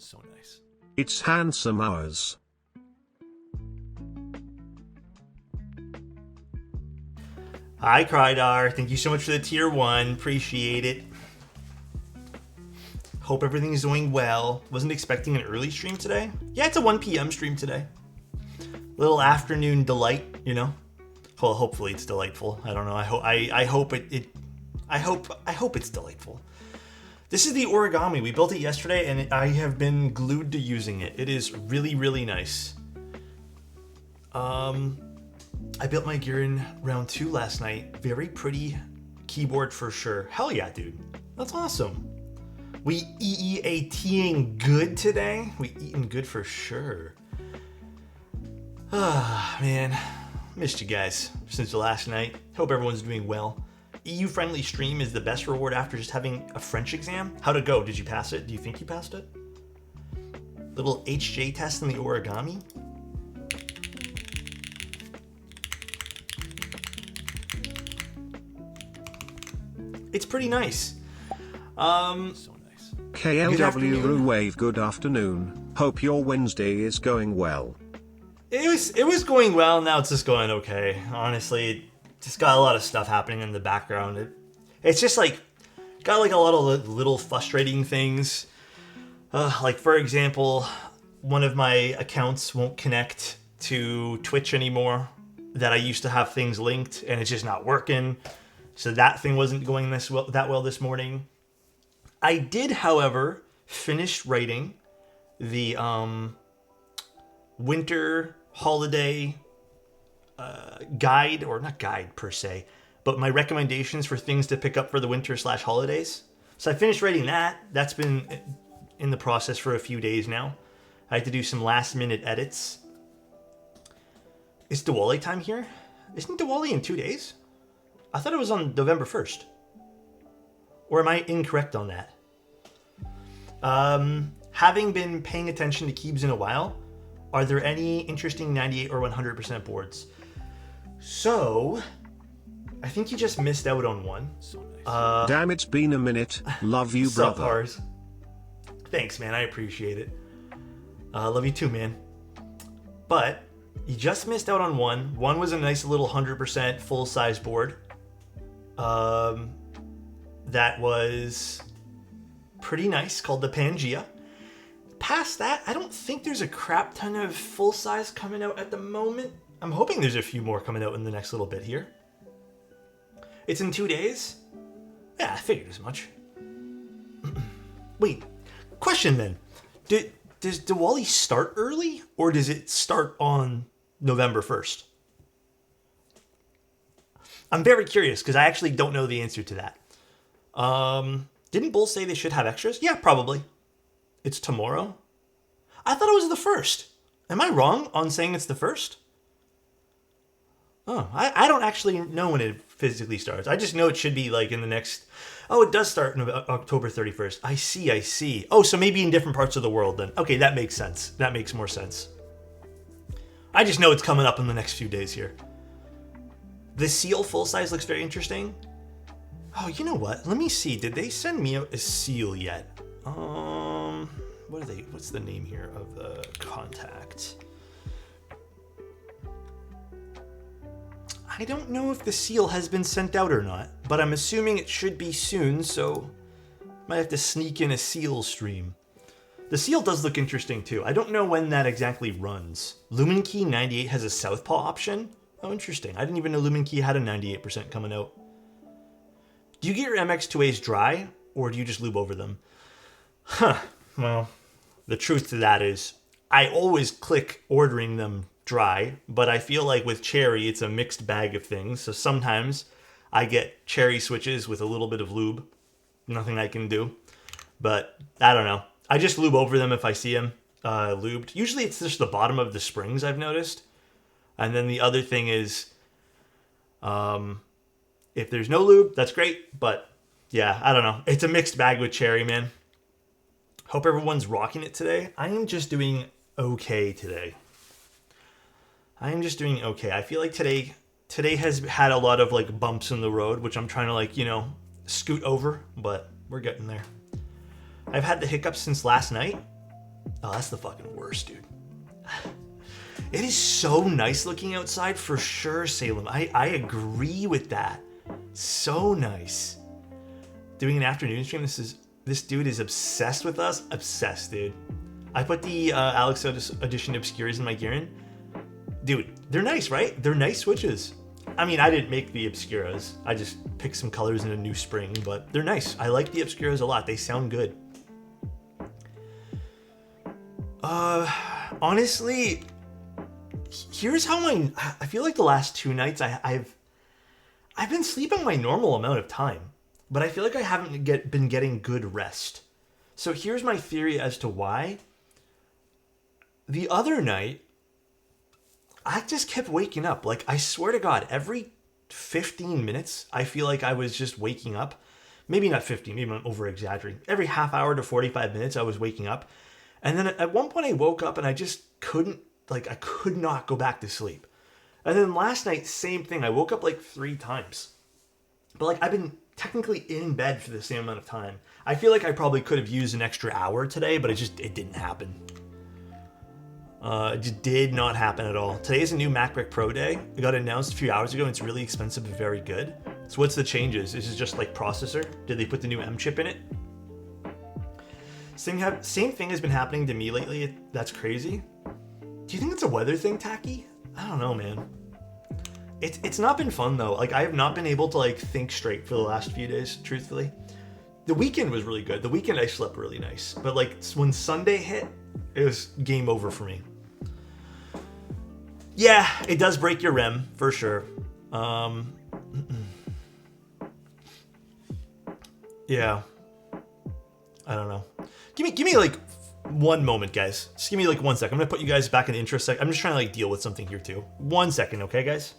So nice. It's handsome hours. Hi, Crydar. Thank you so much for the tier 1. Appreciate it. Hope everything's doing well. Wasn't expecting an early stream today. Yeah, it's a 1 p.m. stream today. Little afternoon delight, you know. Well, hopefully it's delightful. I don't know. I hope it's delightful. This is the origami. We built it yesterday, and I have been glued to using it. It is really, really nice. I built my gear in round 2 last night. Very pretty keyboard for sure. Hell yeah, dude. That's awesome. We EEATing good today. We eating good for sure. Ah, man. Missed you guys since the last night. Hope everyone's doing well. EU-friendly stream is the best reward after just having a French exam. How'd it go? Did you pass it? Do you think you passed it? Little HJ test in the origami. It's pretty nice. So nice. KLW Ruwave, good afternoon. Hope your Wednesday is going well. It was going well. Now it's just going okay. Honestly, just got a lot of stuff happening in the background. It's just like got like a lot of little frustrating things. Like for example, one of my accounts won't connect to Twitch anymore. That I used to have things linked, and it's just not working. So that thing wasn't going that well this morning. I did, however, finish writing the winter holiday guide, or not guide per se, but my recommendations for things to pick up for the winter/holidays. So I finished writing that. That's been in the process for a few days now. I had to do some last minute edits. Is Diwali time here? Isn't Diwali in 2 days? I thought it was on November 1st. Or am I incorrect on that? Having been paying attention to Keybs in a while, are there any interesting 98 or 100% boards? So, I think you just missed out on one. So nice. Damn, it's been a minute. Love you, brother. Subpars. Thanks, man. I appreciate it. Love you too, man. But you just missed out on one. One was a nice little 100% full-size board. That was pretty nice, called the Pangea. Past that, I don't think there's a crap ton of full-size coming out at the moment. I'm hoping there's a few more coming out in the next little bit here. It's in 2 days? Yeah, I figured as much. Wait, question then. Does Diwali start early, or does it start on November 1st? I'm very curious, because I actually don't know the answer to that. Didn't Bull say they should have extras? Yeah, probably. It's tomorrow? I thought it was the 1st. Am I wrong on saying it's the 1st? Oh, I don't actually know when it physically starts. I just know it should be like in the next... Oh, it does start on October 31st. I see. Oh, so maybe in different parts of the world then. Okay, that makes sense. That makes more sense. I just know it's coming up in the next few days here. The seal full size looks very interesting. Oh, you know what? Let me see. Did they send me a seal yet? What's the name here of the contact? I don't know if the seal has been sent out or not, but I'm assuming it should be soon, so might have to sneak in a seal stream. The seal does look interesting too. I don't know when that exactly runs. Lumen Key 98 has a southpaw option. Oh, interesting. I didn't even know Lumen Key had a 98% coming out. Do you get your MX2As dry, or do you just lube over them? Well, the truth to that is, I always click ordering them dry, but I feel like with Cherry, it's a mixed bag of things. So sometimes I get Cherry switches with a little bit of lube. Nothing I can do. But I don't know. I just lube over them if I see them lubed. Usually it's just the bottom of the springs, I've noticed. And then the other thing is, if there's no lube, that's great. But yeah, I don't know. It's a mixed bag with Cherry, man. Hope everyone's rocking it today. I am just doing okay today. I feel like today has had a lot of like bumps in the road, which I'm trying to like, scoot over, but we're getting there. I've had the hiccups since last night. Oh, that's the fucking worst, dude. It is so nice looking outside for sure, Salem. I agree with that. So nice. Doing an afternoon stream. This dude is obsessed with us. Obsessed, dude. I put the Alexotos Edition Obscuras in my Garen. Dude, they're nice, right? They're nice switches. I mean, I didn't make the Obscuras. I just picked some colors in a new spring, but they're nice. I like the Obscuras a lot. They sound good. Honestly, here's how I feel like the last 2 nights I've been sleeping my normal amount of time, but I feel like I haven't been getting good rest. So here's my theory as to why. The other night, I just kept waking up. Like, I swear to God, every 15 minutes, I feel like I was just waking up. Maybe not 15, maybe I'm over-exaggerating. Every half hour to 45 minutes, I was waking up. And then at one point, I woke up and I just couldn't, like, I could not go back to sleep. And then last night, same thing. I woke up like 3 times. But, like, I've been technically in bed for the same amount of time. I feel like I probably could have used an extra hour today, but it didn't happen. It just did not happen at all. Today is a new MacBook Pro day. It got announced a few hours ago, and it's really expensive but very good. So what's the changes? Is it just like processor? Did they put the new M chip in it? Same thing has been happening to me lately. That's crazy. Do you think it's a weather thing, Tacky? I don't know, man. It's not been fun though. Like, I have not been able to like think straight for the last few days, truthfully. The weekend was really good. The weekend I slept really nice. But like when Sunday hit, it was game over for me. Yeah, it does break your REM, for sure. Yeah. I don't know. Give me like 1 moment, guys. Just give me like 1 second. I'm gonna put you guys back in the intro sec. I'm just trying to like deal with something here too. 1 second, okay, guys?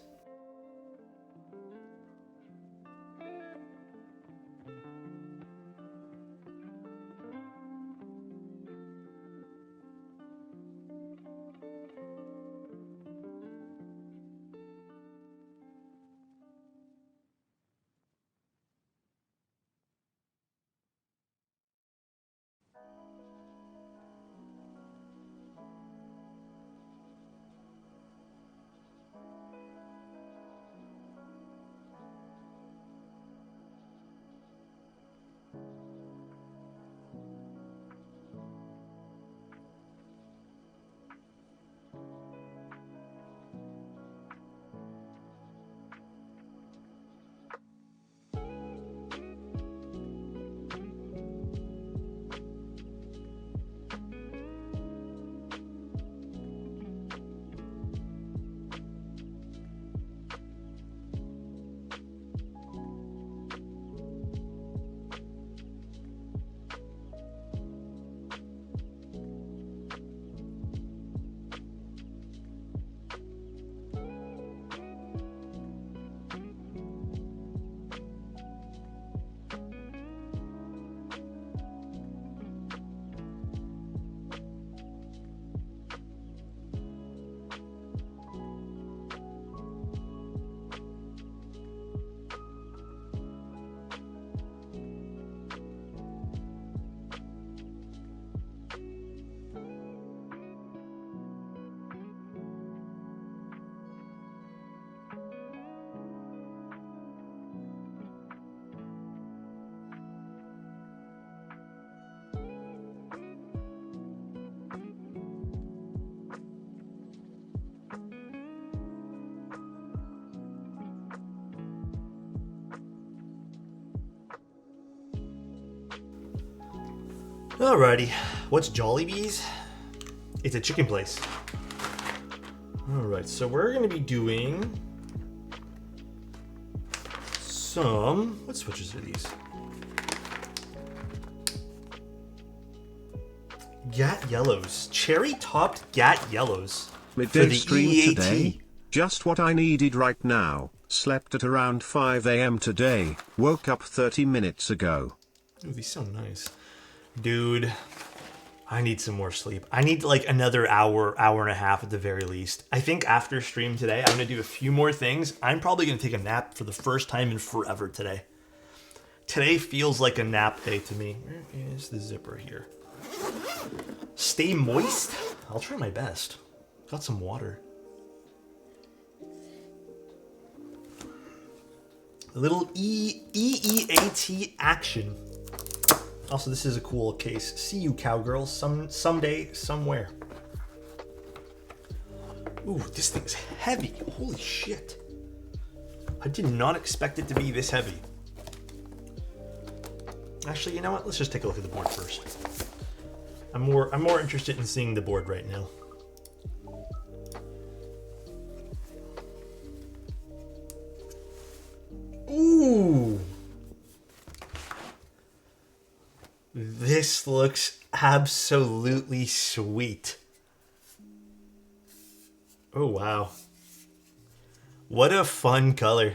Alrighty, what's Jollibee's? It's a chicken place. Alright, so we're gonna be doing some, what switches are these? Gat Yellows. Cherry topped Gat Yellows. Midday stream today. Just what I needed right now. Slept at around 5 AM today. Woke up 30 minutes ago. Ooh, these sound nice. Dude, I need some more sleep. I need like another hour, hour and a half at the very least. I think after stream today, I'm going to do a few more things. I'm probably going to take a nap for the first time in forever today. Today feels like a nap day to me. Where is the zipper here? Stay moist? I'll try my best. Got some water. A little EEAT action. Also, this is a cool case. See you, cowgirls. Someday, somewhere. Ooh, this thing's heavy. Holy shit. I did not expect it to be this heavy. Actually, you know what? Let's just take a look at the board first. I'm more interested in seeing the board right now. Ooh. This looks absolutely sweet. Oh, wow. What a fun color.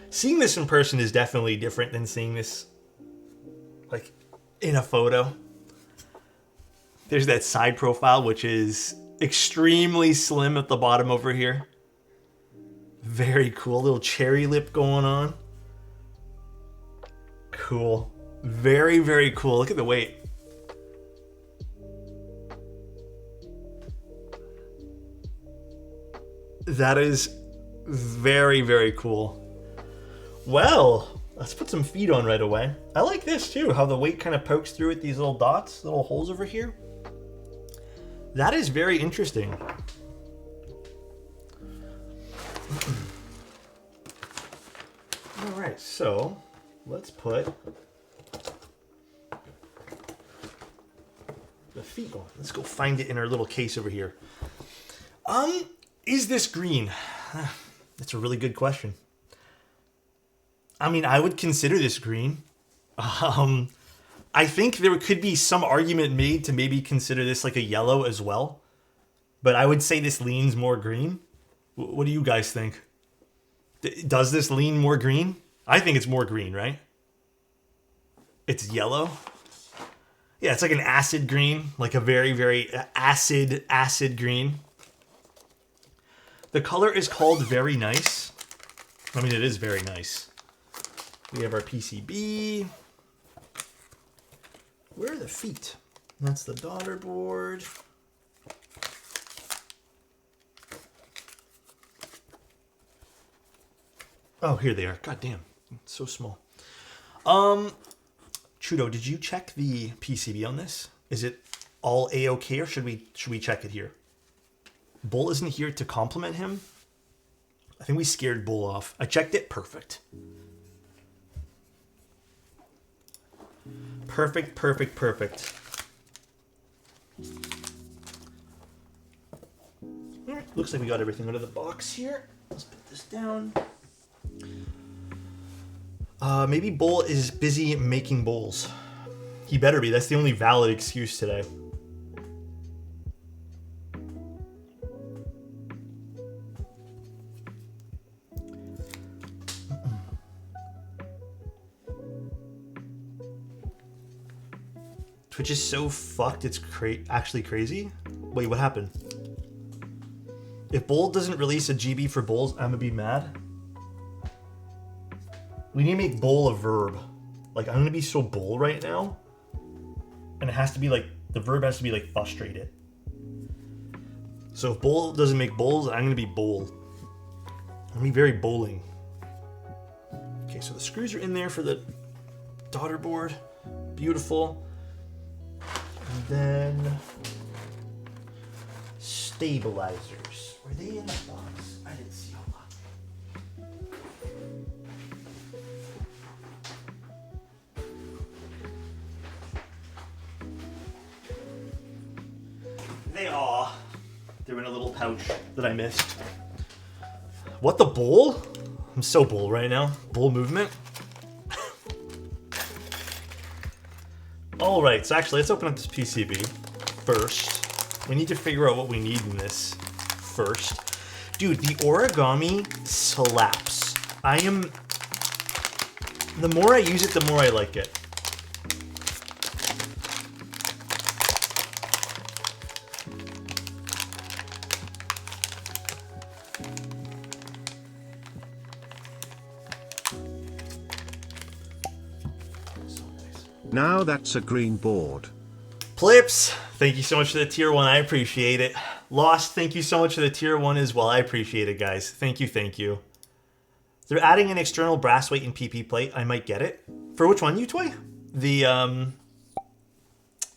Seeing this in person is definitely different than seeing this, like, in a photo. There's that side profile, which is extremely slim at the bottom over here. Very cool. Little cherry lip going on. Cool. Very, very cool. Look at the weight. That is very, very cool. Well, let's put some feet on right away. I like this too, how the weight kind of pokes through with these little dots, little holes over here. That is very interesting. All right, so let's put the feet on. Let's go find it in our little case over here. Is this green? That's a really good question. I mean, I would consider this green. I think there could be some argument made to maybe consider this like a yellow as well. But I would say this leans more green. What do you guys think? Does this lean more green? I think it's more green, right? It's yellow. Yeah, it's like an acid green, like a very, very acid green. The color is called Very Nice. I mean, it is very nice. We have our PCB. Where are the feet? That's the daughter board. Oh, here they are. God damn. It's so small. Trudeau, did you check the PCB on this? Is it all A-okay, or should we check it here? Bull isn't here to compliment him. I think we scared Bull off. I checked it. Perfect. Perfect, perfect, perfect. All right, looks like we got everything out of the box here. Let's put this down. Maybe Bull is busy making bowls. He better be. That's the only valid excuse today. Twitch is so fucked, it's actually crazy. Wait, what happened? If Bull doesn't release a GB for bowls, I'm gonna be mad. We need to make bowl a verb. Like, I'm gonna be so bull right now. And it has to be like, the verb has to be like frustrated. So if Bull doesn't make bowls, I'm gonna be bold. I'm gonna be very bowling. Okay, so the screws are in there for the daughter board. Beautiful. And then stabilizers. Were they in the box? I didn't see a lot. They are. They're in a little pouch that I missed. What, the bowl? I'm so bull right now. Bull movement. Alright, so actually let's open up this PCB first. We need to figure out what we need in this first. Dude, the origami slaps. The more I use it, the more I like it. Now that's a green board. Plips, thank you so much for the tier 1. I appreciate it. Lost, thank you so much for the tier 1 as well. I appreciate it, guys. Thank you, thank you. They're adding an external brass weight and PP plate. I might get it. For which one, you toy? The,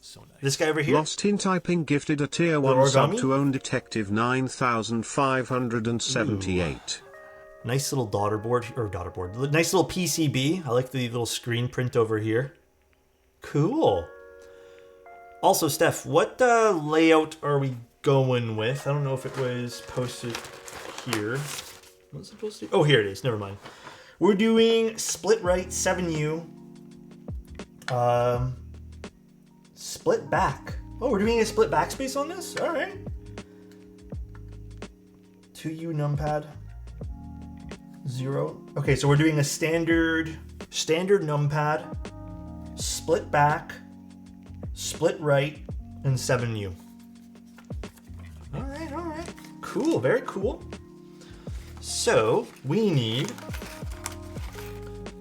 so nice. This guy over here? Lost in Typing gifted a tier 1 sub to own Detective 9578. Nice little daughterboard. Nice little PCB. I like the little screen print over here. Cool. Also, Steph, what layout are we going with? I don't know if it was posted here. Was it posted? Oh, here it is. Never mind. We're doing split right 7U. Split back. Oh, we're doing a split backspace on this? All right. 2U numpad. 0. Okay, so we're doing a standard numpad, split back, split right, and 7U. All right. Cool, very cool. So we need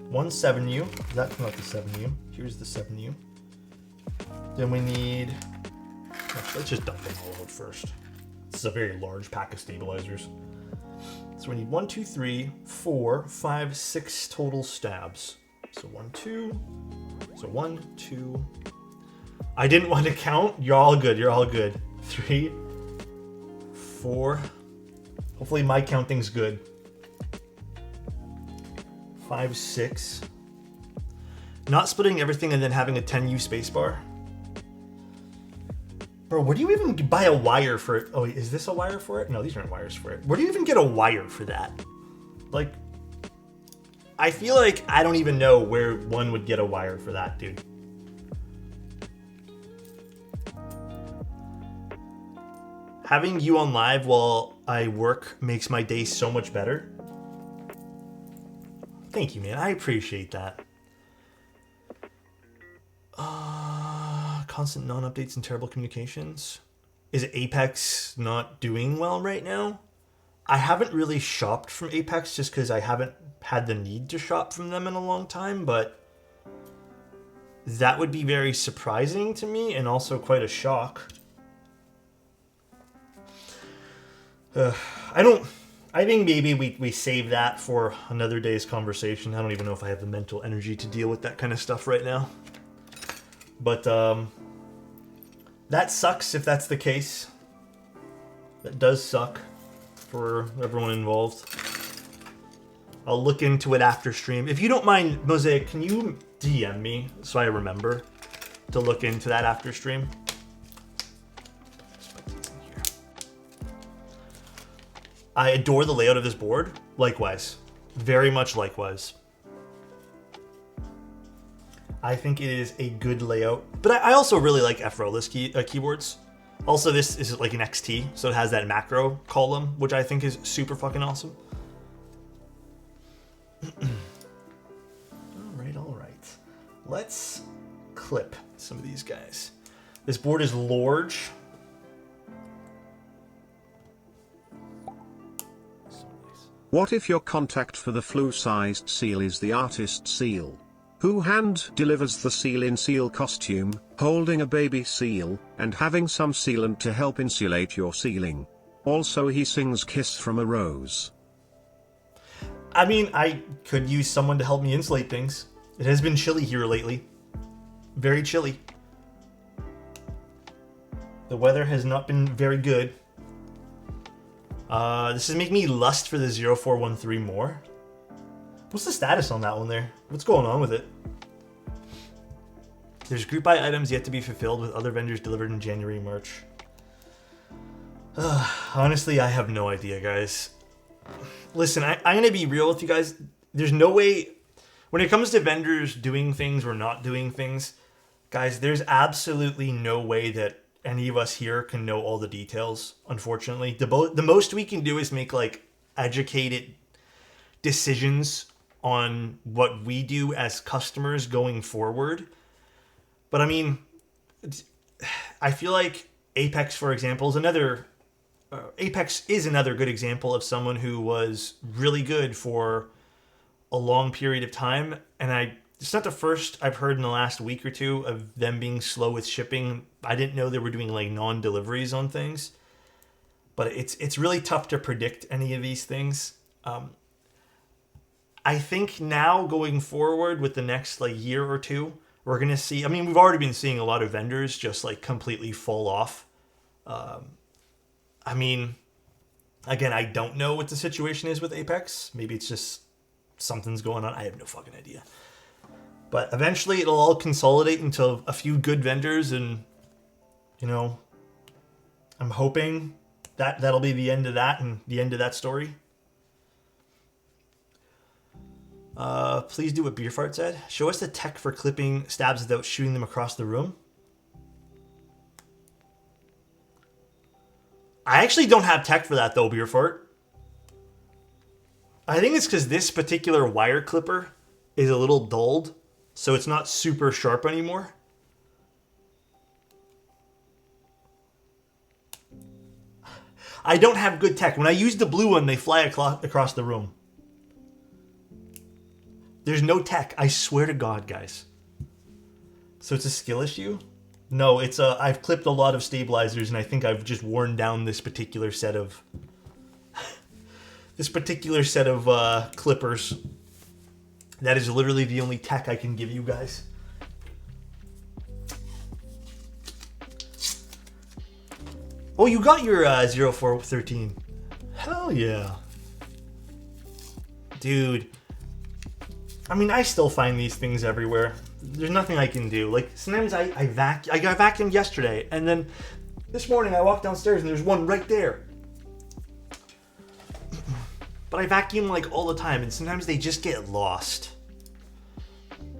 one 7U. That's not the 7U. Here's the 7U. Then we need, let's just dump them all out first. This is a very large pack of stabilizers. So we need 1, 2, 3, 4, 5, 6 total stabs. So 1, 2. So 1, 2. I didn't want to count. You're all good. 3, 4. Hopefully my counting's good. 5, 6. Not splitting everything and then having a 10U spacebar. Bro, where do you even buy a wire for it? Oh, is this a wire for it? No, these aren't wires for it. Where do you even get a wire for that? Like, I feel like I don't even know where one would get a wire for that, dude. Having you on live while I work makes my day so much better. Thank you, man. I appreciate that. Constant non-updates and terrible communications. Is Apex not doing well right now? I haven't really shopped from Apex just because I haven't had the need to shop from them in a long time, but that would be very surprising to me and also quite a shock. I think maybe we save that for another day's conversation. I don't even know if I have the mental energy to deal with that kind of stuff right now. But that sucks if that's the case. That does suck for everyone involved. I'll look into it after stream. If you don't mind, Mosaic, can you DM me so I remember to look into that after stream? I adore the layout of this board. Likewise. Very much likewise. I think it is a good layout. But I also really like F-Rollless keyboards. Also, this is like an XT, so it has that macro column, which I think is super fucking awesome. All right. Let's clip some of these guys. This board is large. What if your contact for the flu-sized seal is the artist seal? Who hand delivers the seal in seal costume, holding a baby seal, and having some sealant to help insulate your sealing. Also he sings Kiss from a Rose. I mean, I could use someone to help me insulate things. It has been chilly here lately. Very chilly. The weather has not been very good. This is making me lust for the 0413 more. What's the status on that one there? What's going on with it? There's group buy items yet to be fulfilled with other vendors delivered in January, March. Honestly, I have no idea, guys. Listen, I'm going to be real with you guys. There's no way, when it comes to vendors doing things or not doing things, guys, there's absolutely no way that any of us here can know all the details, unfortunately. The most we can do is make, like, educated decisions on what we do as customers going forward. But I mean, I feel like Apex, for example, is another good example of someone who was really good for a long period of time, and It's not the first I've heard in the last week or two of them being slow with shipping. I didn't know they were doing like non-deliveries on things. But it's really tough to predict any of these things. I think now going forward with the next like year or two, we're going to see, I mean, we've already been seeing a lot of vendors just like completely fall off. I mean, again, I don't know what the situation is with Apex. Maybe it's just something's going on. I have no fucking idea. But eventually it'll all consolidate into a few good vendors, and, you know, I'm hoping that'll be the end of that and the end of that story. Please do what Beer Fart said. Show us the tech for clipping stabs without shooting them across the room. I actually don't have tech for that though, Beer Fart. I think it's because this particular wire clipper is a little dulled, so it's not super sharp anymore. I don't have good tech. When I use the blue one, they fly across the room. There's no tech. I swear to God, guys. So it's a skill issue? No, it's I've clipped a lot of stabilizers, and I think I've just worn down this particular set of clippers. That is literally the only tech I can give you guys. Oh, you got your 0413. Hell yeah. Dude. I mean, I still find these things everywhere. There's nothing I can do. Like, sometimes I got vacuumed yesterday, and then this morning I walked downstairs and there's one right there. But I vacuum like all the time, and sometimes they just get lost.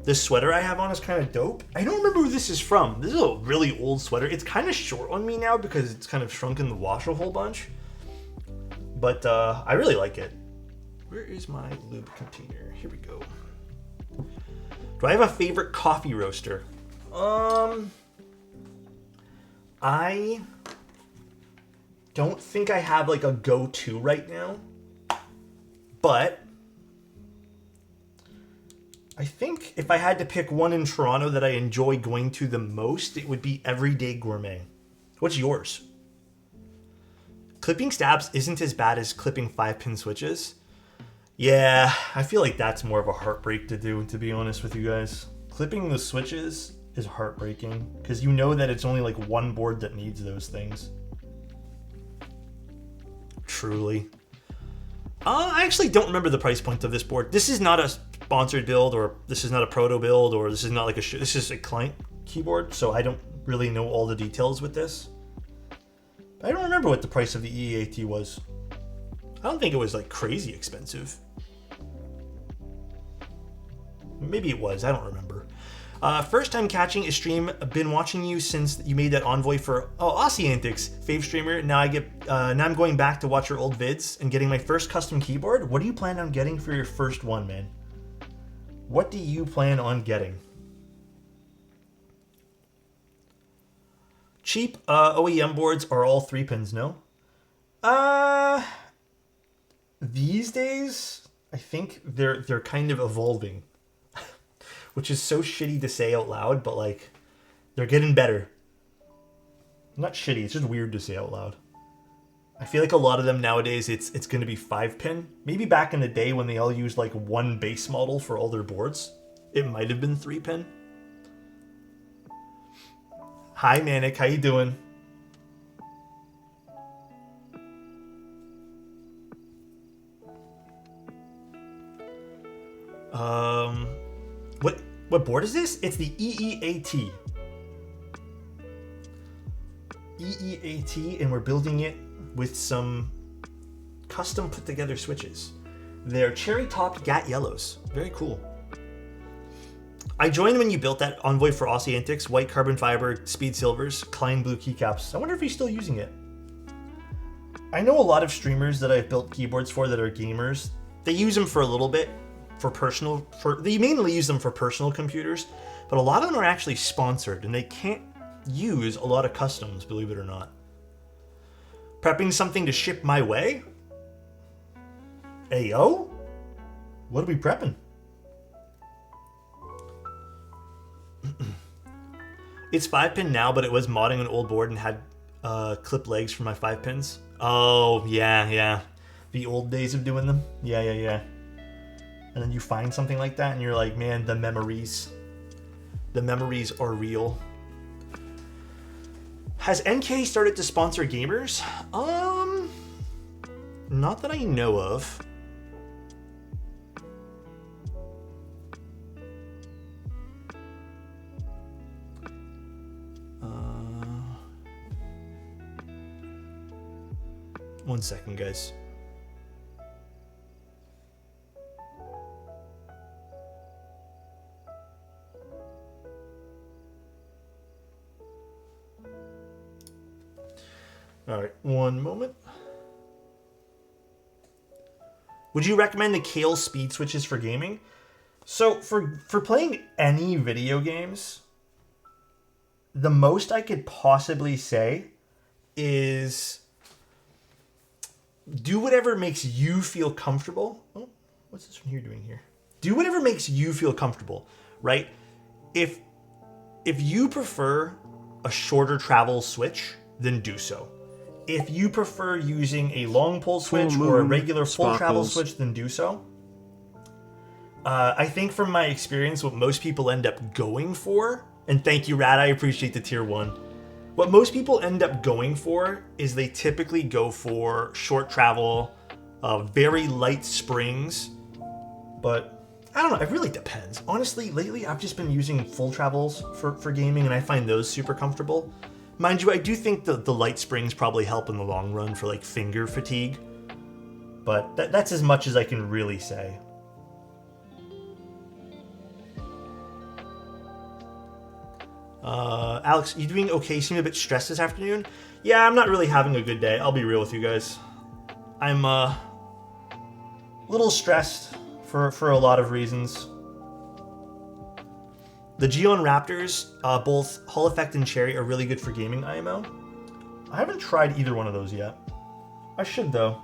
This sweater I have on is kind of dope. I don't remember who this is from. This is a really old sweater. It's kind of short on me now because it's kind of shrunk in the wash a whole bunch. But I really like it. Where is my lube container? Here we go. Do I have a favorite coffee roaster? I don't think I have like a go-to right now. But I think if I had to pick one in Toronto that I enjoy going to the most, it would be Everyday Gourmet. What's yours? Clipping stabs isn't as bad as clipping 5-pin switches. Yeah, I feel like that's more of a heartbreak to do, to be honest with you guys. Clipping the switches is heartbreaking, because you know that it's only like one board that needs those things. Truly. I actually don't remember the price point of this board. This is not a sponsored build, or this is not a proto build, or this is not like this is a client keyboard, so I don't really know all the details with this. But I don't remember what the price of the EEAT was. I don't think it was like crazy expensive. Maybe it was, I don't remember. First time catching a stream. I've been watching you since you made that envoy for Aussie Antics, fave streamer. Now I'm going back to watch your old vids and getting my first custom keyboard. What do you plan on getting for your first one, man? What do you plan on getting? Cheap OEM boards are all 3-pins, no? These days, I think they're kind of evolving. Which is so shitty to say out loud, but like, they're getting better. Not shitty, it's just weird to say out loud. I feel like a lot of them nowadays, it's going to be 5-pin. Maybe back in the day when they all used like one base model for all their boards, it might have been 3-pin. Hi Manic, how you doing? What board is this? It's the EEAT. EEAT, and we're building it with some custom put together switches. They're cherry topped GAT yellows. Very cool. I joined when you built that envoy for Aussie Antics, white carbon fiber, speed silvers, Klein blue keycaps. I wonder if he's still using it. I know a lot of streamers that I've built keyboards for that are gamers. They use them for a little bit. They mainly use them for personal computers, but a lot of them are actually sponsored and they can't use a lot of customs, believe it or not. Prepping something to ship my way? Ayo? What are we prepping? It's 5-pin now, but it was modding an old board and had clip legs for my 5-pins. Oh, yeah. The old days of doing them. Yeah. And then you find something like that and you're like, man, the memories are real. Has NK started to sponsor gamers? Not that I know of. One second, guys. All right, one moment. Would you recommend the Kale speed switches for gaming? So for playing any video games, the most I could possibly say is do whatever makes you feel comfortable. Oh, what's this one here doing here? Do whatever makes you feel comfortable, right? If you prefer a shorter travel switch, then do so. If you prefer using a long pull switch or a regular full travel switch, then do so. I think from my experience, what most people end up going for, and thank you, Rad, I appreciate the tier 1. What most people end up going for is they typically go for short travel, very light springs, but I don't know, it really depends. Honestly, lately I've just been using full travels for gaming and I find those super comfortable. Mind you, I do think the light springs probably help in the long run for like finger fatigue, but that's as much as I can really say. Alex, you doing okay? You seem a bit stressed this afternoon. Yeah, I'm not really having a good day. I'll be real with you guys. I'm a little stressed for a lot of reasons. The Geon Raptors, both Hall Effect and Cherry, are really good for gaming IMO. I haven't tried either one of those yet. I should, though.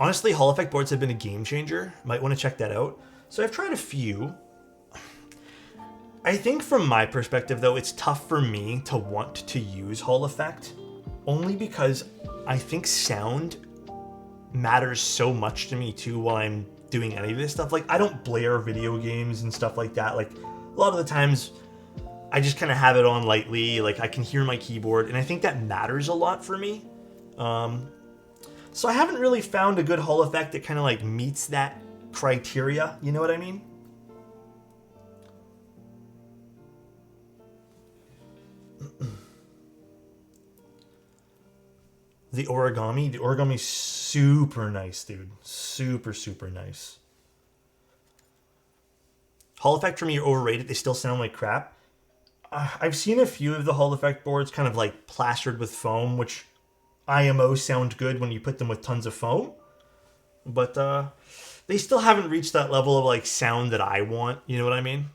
Honestly, Hall Effect boards have been a game changer. Might want to check that out. So I've tried a few. I think from my perspective, though, it's tough for me to want to use Hall Effect, only because I think sound matters so much to me, too, while I'm doing any of this stuff. Like, I don't blare video games and stuff like that. Like, a lot of the times I just kind of have it on lightly. Like, I can hear my keyboard, and I think that matters a lot for me. So I haven't really found a good Hall Effect that kind of like meets that criteria. You know what I mean? The origami's super nice, dude. Super, super nice. Hall Effect for me are overrated. They still sound like crap. I've seen a few of the Hall Effect boards kind of like plastered with foam, which IMO sound good when you put them with tons of foam. But they still haven't reached that level of like sound that I want. You know what I mean?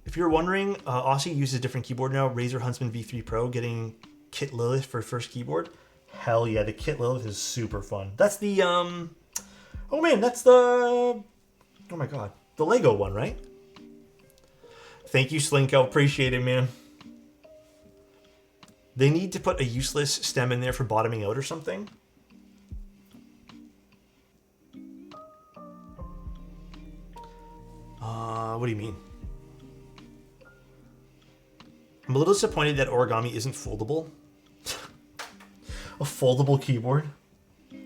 If you're wondering, Aussie uses a different keyboard now. Razer Huntsman V3 Pro, getting Kit Lilith for first keyboard. Hell yeah, the Kit Lilith is super fun. That's the, oh man, that's the, oh my god, the Lego one, right? Thank you, Slinko. Appreciate it, man. They need to put a useless stem in there for bottoming out or something. What do you mean? I'm a little disappointed that origami isn't foldable. A foldable keyboard?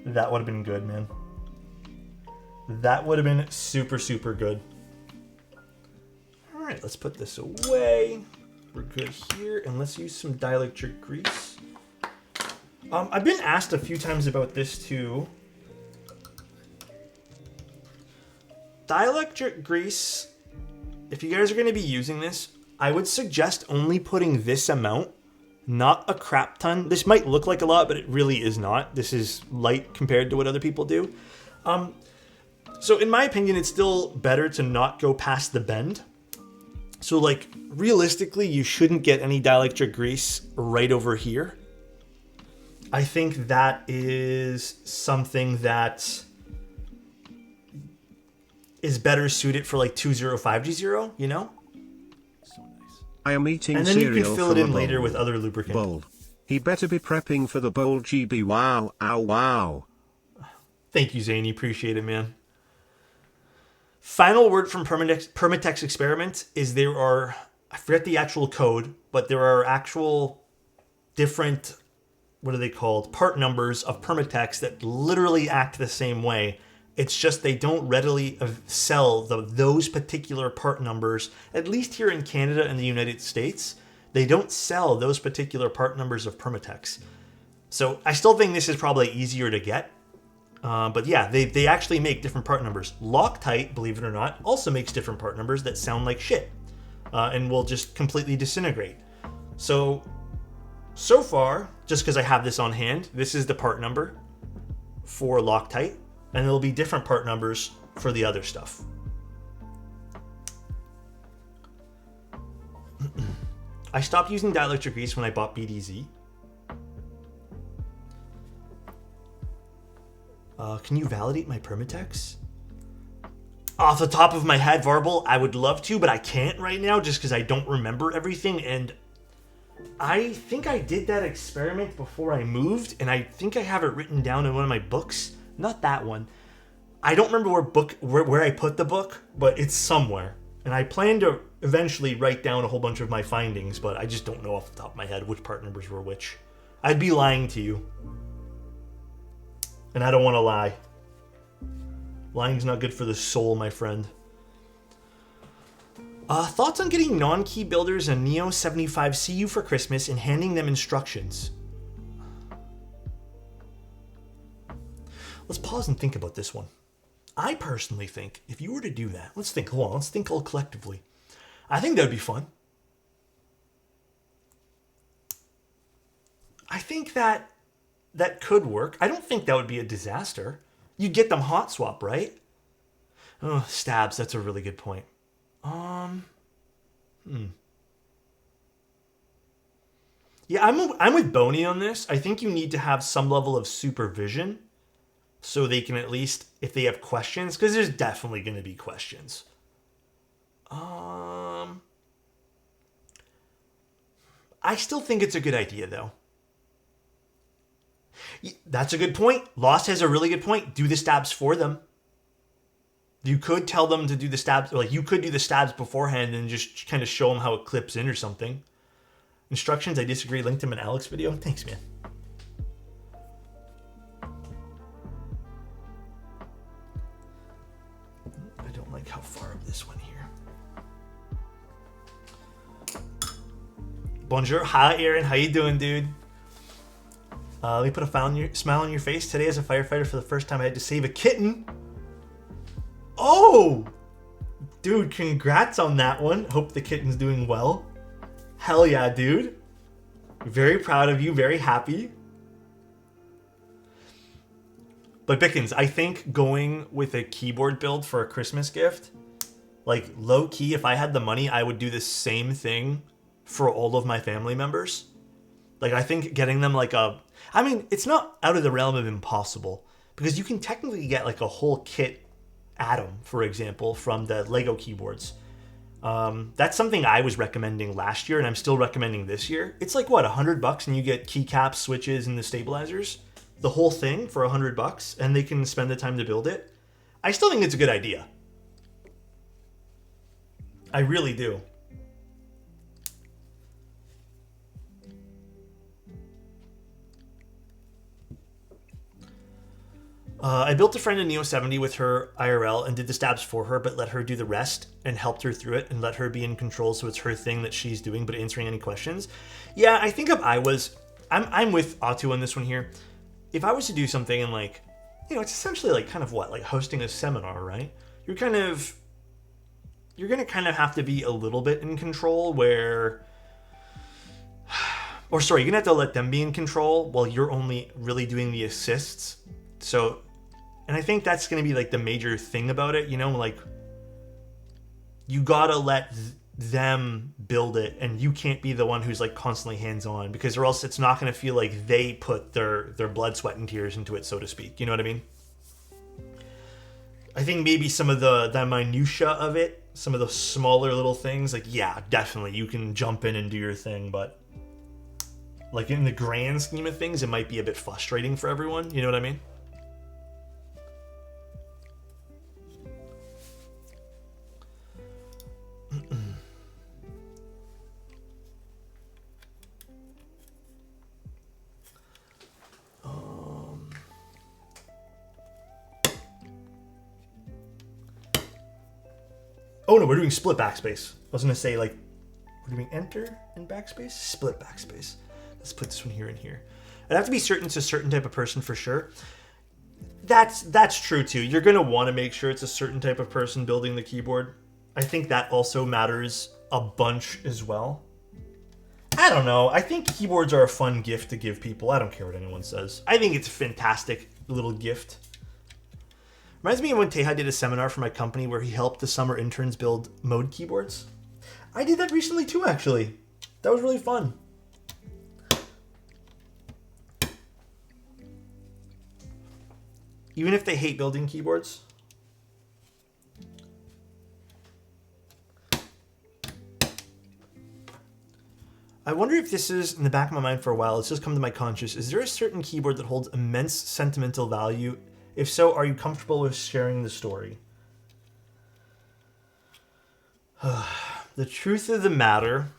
That would have been good, man. That would have been super, super good. Alright, let's put this away. We're good here, and let's use some dielectric grease. I've been asked a few times about this too. Dielectric grease, if you guys are going to be using this, I would suggest only putting this amount, not a crap ton. This might look like a lot, but it really is not. This is light compared to what other people do. So in my opinion, it's still better to not go past the bend. So like realistically, you shouldn't get any dielectric grease right over here. I think that is something that is better suited for like 205G0, you know? So nice. I am eating And then you cereal can fill from it a in later bowl. with other lubricant. Bowl. He better be prepping for the bowl GB. Wow, ow, wow. Thank you, Zany. Appreciate it, man. Final word from Permatex Experiment is there are, I forget the actual code, but there are actual different, what are they called? Part numbers of Permatex that literally act the same way. It's just they don't readily sell those particular part numbers, at least here in Canada and the United States. They don't sell those particular part numbers of Permatex. So I still think this is probably easier to get. But yeah, they actually make different part numbers. Loctite, believe it or not, also makes different part numbers that sound like shit. And will just completely disintegrate. So far, just because I have this on hand, this is the part number for Loctite. And there'll be different part numbers for the other stuff. I stopped using dielectric grease when I bought BDZ. Can you validate my Permatex? Off the top of my head, Varble, I would love to, but I can't right now just because I don't remember everything. And I think I did that experiment before I moved, and I think I have it written down in one of my books. Not that one. I don't remember where I put the book, but it's somewhere. And I plan to eventually write down a whole bunch of my findings, but I just don't know off the top of my head which part numbers were which. I'd be lying to you. And I don't want to lie. Lying's not good for the soul, my friend. Thoughts on getting non-key builders a Neo 75 CU for Christmas and handing them instructions? Let's pause and think about this one. I personally think if you were to do that, let's think all collectively. I think that would be fun. I think that could work. I don't think that would be a disaster. You'd get them hot swap, right? Oh, stabs, that's a really good point. Yeah, I'm with Boney on this. I think you need to have some level of supervision so they can at least, if they have questions, because there's definitely going to be questions. I still think it's a good idea, though. That's a good point. Lost has a really good point. Do the stabs for them. You could tell them to do the stabs, like you could do the stabs beforehand and just kind of show them how it clips in or something. Instructions, I disagree. Linked them in Alex video. Thanks, man. I don't like how far up this one here. Bonjour. Hi, Aaron. How you doing, dude? Let me put a smile on your face. Today, as a firefighter, for the first time, I had to save a kitten. Oh! Dude, congrats on that one. Hope the kitten's doing well. Hell yeah, dude. Very proud of you. Very happy. But Bickens, I think going with a keyboard build for a Christmas gift, like low-key, if I had the money, I would do the same thing for all of my family members. Like, I think getting them like I mean, it's not out of the realm of impossible, because you can technically get like a whole kit Atom, for example, from the Lego keyboards. That's something I was recommending last year, and I'm still recommending this year. It's like, what, $100, and you get keycaps, switches, and the stabilizers? The whole thing for $100, and they can spend the time to build it? I still think it's a good idea. I really do. I built a friend in Neo 70 with her IRL and did the stabs for her, but let her do the rest and helped her through it and let her be in control, so it's her thing that she's doing, but answering any questions. Yeah, I think if I was... I'm with Atu on this one here. If I was to do something and like, you know, it's essentially like kind of what? Like hosting a seminar, right? You're going to kind of have to be a little bit in control where... Or sorry, you're going to have to let them be in control while you're only really doing the assists. So... And I think that's going to be like the major thing about it, you know, like you got to let them build it and you can't be the one who's like constantly hands-on, because or else it's not going to feel like they put their blood, sweat, and tears into it, so to speak. You know what I mean? I think maybe some of the minutia of it, some of the smaller little things, like, yeah, definitely, you can jump in and do your thing, but like in the grand scheme of things, it might be a bit frustrating for everyone. You know what I mean? Oh no, we're doing split backspace. I was gonna say, like, we're doing enter and backspace, split backspace. Let's put this one here and here. I'd have to be certain it's a certain type of person for sure. That's true too. You're gonna want to make sure it's a certain type of person building the keyboard. I think that also matters a bunch as well. I don't know. I think keyboards are a fun gift to give people. I don't care what anyone says. I think it's a fantastic little gift. Reminds me of when Teja did a seminar for my company where he helped the summer interns build mode keyboards. I did that recently too, actually. That was really fun. Even if they hate building keyboards. I wonder if this is in the back of my mind for a while. It's just come to my conscious. Is there a certain keyboard that holds immense sentimental value? If so, are you comfortable with sharing the story? The truth of the matter,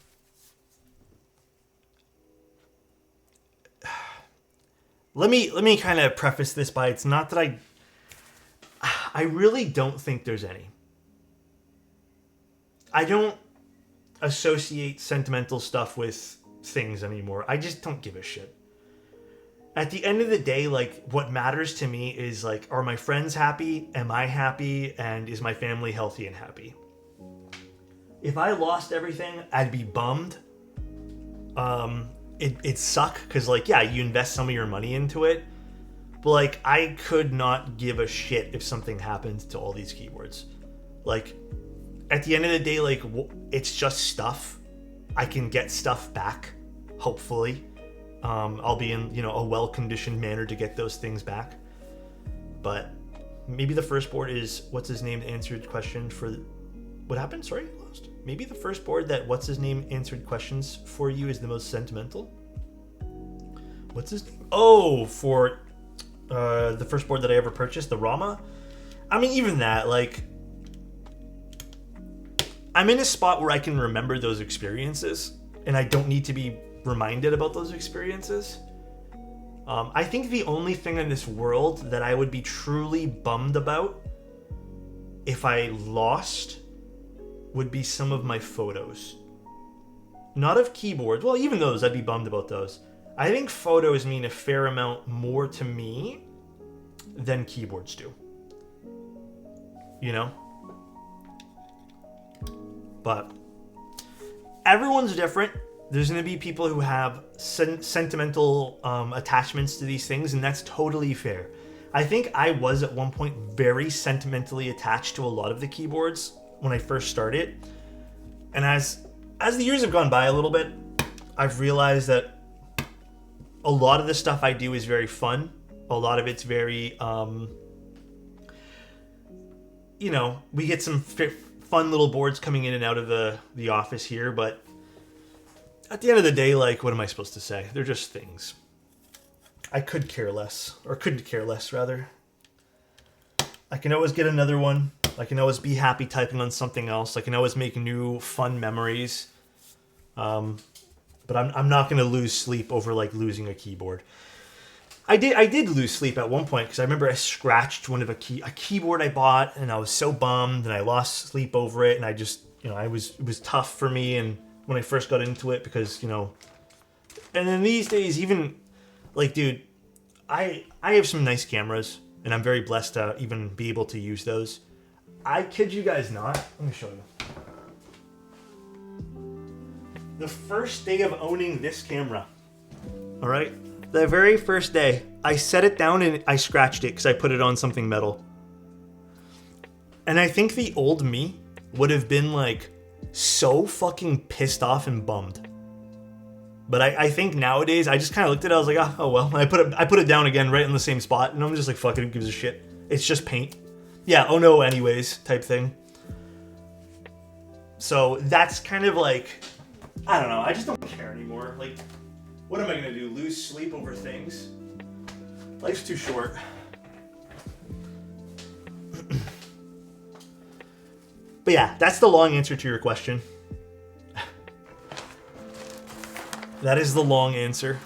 let me kind of preface this by, it's not that I really don't think there's any. I don't associate sentimental stuff with things anymore. I just don't give a shit. At the end of the day, like, what matters to me is, like, are my friends happy? Am I happy? And is my family healthy and happy? If I lost everything, I'd be bummed. It'd suck, because, like, yeah, you invest some of your money into it. But, like, I could not give a shit if something happened to all these keyboards. Like, at the end of the day, like, it's just stuff. I can get stuff back, hopefully. I'll be in, a well-conditioned manner to get those things back. But maybe the first board is what's his name answered question for what happened? Sorry, lost. Maybe the first board that what's his name answered questions for you is the most sentimental. What's his name? Oh, for the first board that I ever purchased, the Rama. I mean, even that, like, I'm in a spot where I can remember those experiences, and I don't need to be reminded about those experiences. I think the only thing in this world that I would be truly bummed about if I lost would be some of my photos. Not of keyboards. Well, even those, I'd be bummed about those. I think photos mean a fair amount more to me than keyboards do. You know? But everyone's different. There's going to be people who have sentimental attachments to these things, and that's totally fair. I think I was at one point very sentimentally attached to a lot of the keyboards when I first started. And as the years have gone by a little bit, I've realized that a lot of the stuff I do is very fun. A lot of it's very, we get some fun little boards coming in and out of the office here, but at the end of the day, like, what am I supposed to say? They're just things. I could care less, or couldn't care less, rather. I can always get another one. I can always be happy typing on something else. I can always make new, fun memories. But I'm not going to lose sleep over, like, losing a keyboard. I did lose sleep at one point, because I remember I scratched one of a keyboard I bought, and I was so bummed, and I lost sleep over it, and I just, it was tough for me, and when I first got into it, because, and then these days, even, like, dude, I have some nice cameras, and I'm very blessed to even be able to use those. I kid you guys not. Let me show you. The first day of owning this camera, all right? The very first day, I set it down and I scratched it because I put it on something metal. And I think the old me would have been, like, so fucking pissed off and bummed. But I think nowadays, I just kind of looked at it, I was like, oh well. I put it down again right in the same spot, and I'm just like, fuck it, who gives a shit? It's just paint. Yeah, oh no, anyways, type thing. So that's kind of like, I don't know, I just don't care anymore. Like, what am I gonna do? Lose sleep over things? Life's too short. But yeah, that's the long answer to your question. That is the long answer.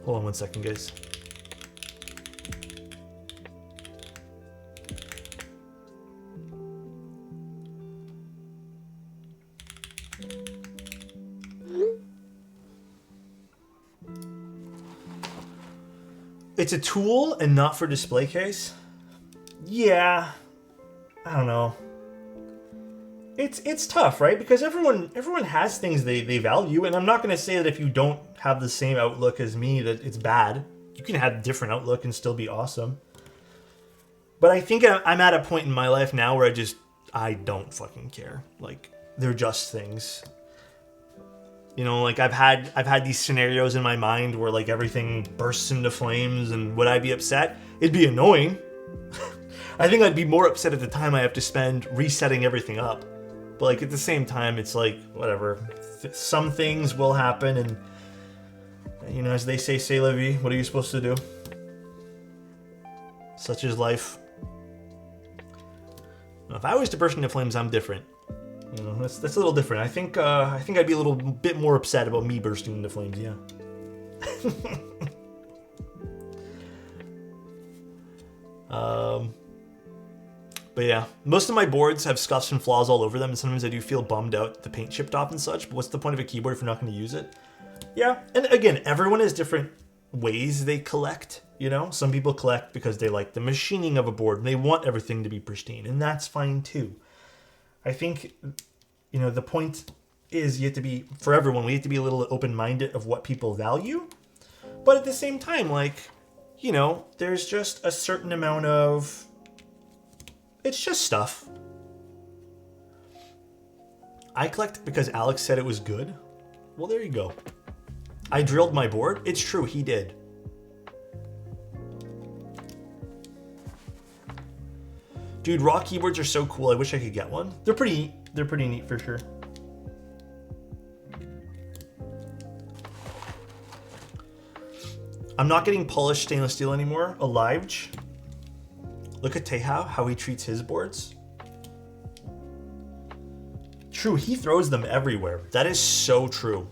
Hold on one second, guys. It's a tool and not for display case. Yeah, I don't know. It's tough, right? Because everyone has things they value, and I'm not going to say that if you don't have the same outlook as me that it's bad. You can have a different outlook and still be awesome. But I think I'm at a point in my life now where I don't fucking care. Like, they're just things. You know, like I've had these scenarios in my mind where like everything bursts into flames, and would I be upset? It'd be annoying. I think I'd be more upset at the time I have to spend resetting everything up. But like at the same time, it's like whatever. Some things will happen, and you know, as they say, c'est la vie. What are you supposed to do? Such is life. Now, if I was to burst into flames, I'm different. You know, that's a little different. I think I'd be a little bit more upset about me bursting into flames. Yeah. But yeah, most of my boards have scuffs and flaws all over them, and sometimes I do feel bummed out the paint chipped off and such. But what's the point of a keyboard if you're not going to use it? Yeah, and again, everyone has different ways they collect. You know, some people collect because they like the machining of a board and they want everything to be pristine, and that's fine too. I think, you know, the point is you have to be, for everyone, we have to be a little open-minded of what people value. But at the same time, like, you know, there's just a certain amount of, it's just stuff. I collect because Alex said it was good. Well, there you go. I drilled my board. It's true, he did. Dude, raw keyboards are so cool. I wish I could get one. They're pretty neat for sure. I'm not getting polished stainless steel anymore. Alive. Look at Teja, how he treats his boards. True, he throws them everywhere. That is so true.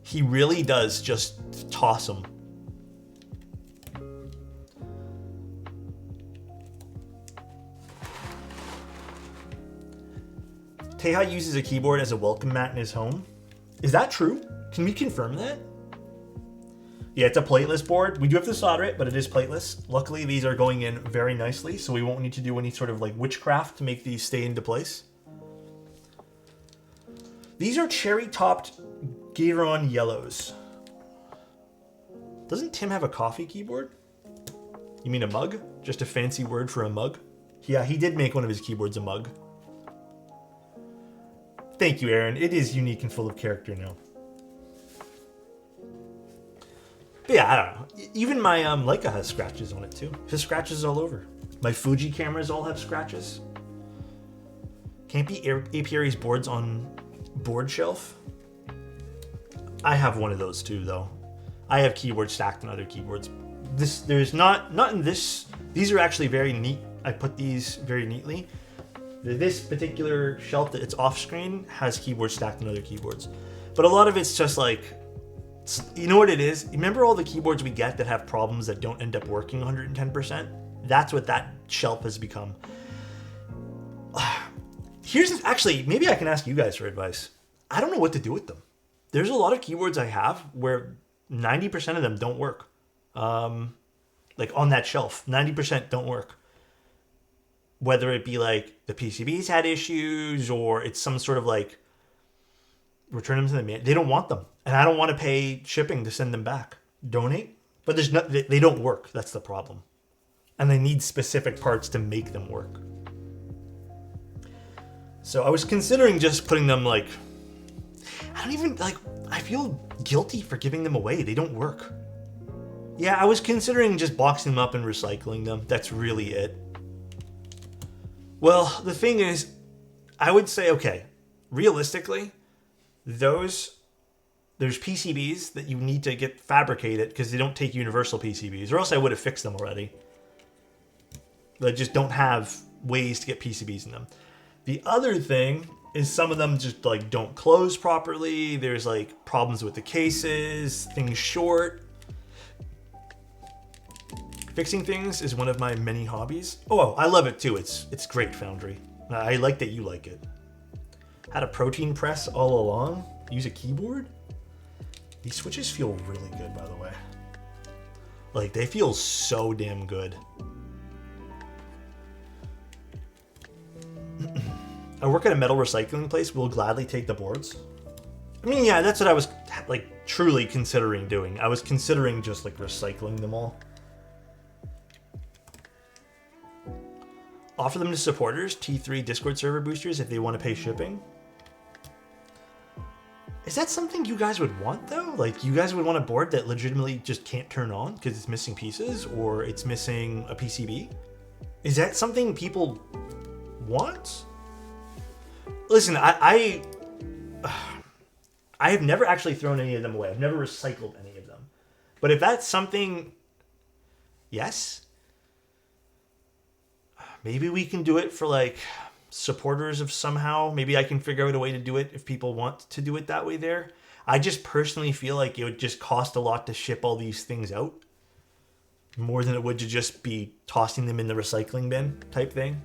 He really does just toss them. Teja uses a keyboard as a welcome mat in his home. Is that true? Can we confirm that? Yeah, it's a plateless board. We do have to solder it, but it is plateless. Luckily, these are going in very nicely, so we won't need to do any sort of like witchcraft to make these stay into place. These are cherry-topped Gateron yellows. Doesn't Tim have a coffee keyboard? You mean a mug? Just a fancy word for a mug? Yeah, he did make one of his keyboards a mug. Thank you, Aaron. It is unique and full of character now. But yeah, I don't know. Even my Leica has scratches on it too. His scratches all over. My Fuji cameras all have scratches. Can't be Apiary's boards on board shelf. I have one of those too, though. I have keyboards stacked on other keyboards. There's not in this. These are actually very neat. I put these very neatly. This particular shelf that it's off screen has keyboards stacked on other keyboards. But a lot of it's just like, you know what it is? Remember all the keyboards we get that have problems that don't end up working 110%? That's what that shelf has become. Actually, maybe I can ask you guys for advice. I don't know what to do with them. There's a lot of keyboards I have where 90% of them don't work. Like on that shelf, 90% don't work. Whether it be like the PCBs had issues or it's some sort of like return them to the man. They don't want them. And I don't want to pay shipping to send them back. Donate. But they don't work. That's the problem. And they need specific parts to make them work. So I was considering just putting them like, I don't even, like, I feel guilty for giving them away. They don't work. Yeah, I was considering just boxing them up and recycling them. That's really it. Well, the thing is, I would say, okay, realistically, there's PCBs that you need to get fabricated because they don't take universal PCBs, or else I would have fixed them already. They just don't have ways to get PCBs in them. The other thing is some of them just like don't close properly. There's like problems with the cases, things short. Fixing things is one of my many hobbies. Oh, I love it too. It's great, Foundry. I like that you like it. Had a protein press all along. Use a keyboard. These switches feel really good, by the way. Like, they feel so damn good. I work at a metal recycling place. We'll gladly take the boards. I mean, yeah, that's what I was, like, truly considering doing. I was considering just, like, recycling them all. Offer them to supporters, T3 Discord server boosters, if they want to pay shipping. Is that something you guys would want, though? Like, you guys would want a board that legitimately just can't turn on because it's missing pieces or it's missing a PCB? Is that something people want? Listen, I have never actually thrown any of them away. I've never recycled any of them. But if that's something, yes. Maybe we can do it for, like, supporters of somehow. Maybe I can figure out a way to do it if people want to do it that way there. I just personally feel like it would just cost a lot to ship all these things out. More than it would to just be tossing them in the recycling bin type thing.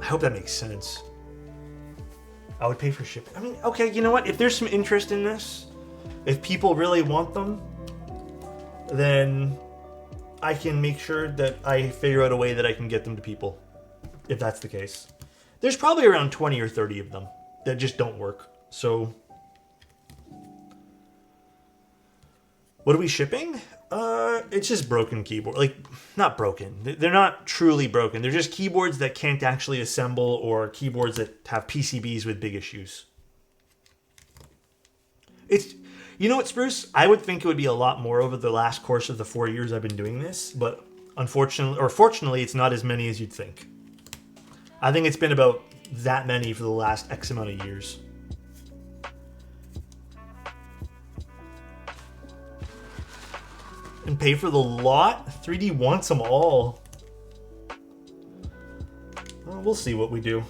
I hope that makes sense. I would pay for shipping. I mean, okay, you know what? If there's some interest in this, if people really want them, then I can make sure that I figure out a way that I can get them to people, if that's the case. There's probably around 20 or 30 of them that just don't work. So, what are we shipping? It's just broken keyboard. Like, not broken. They're not truly broken. They're just keyboards that can't actually assemble or keyboards that have PCBs with big issues. You know what, Spruce? I would think it would be a lot more over the last course of the 4 years I've been doing this, but unfortunately, or fortunately, it's not as many as you'd think. I think it's been about that many for the last X amount of years. And pay for the lot? 3D wants them all. Well, we'll see what we do.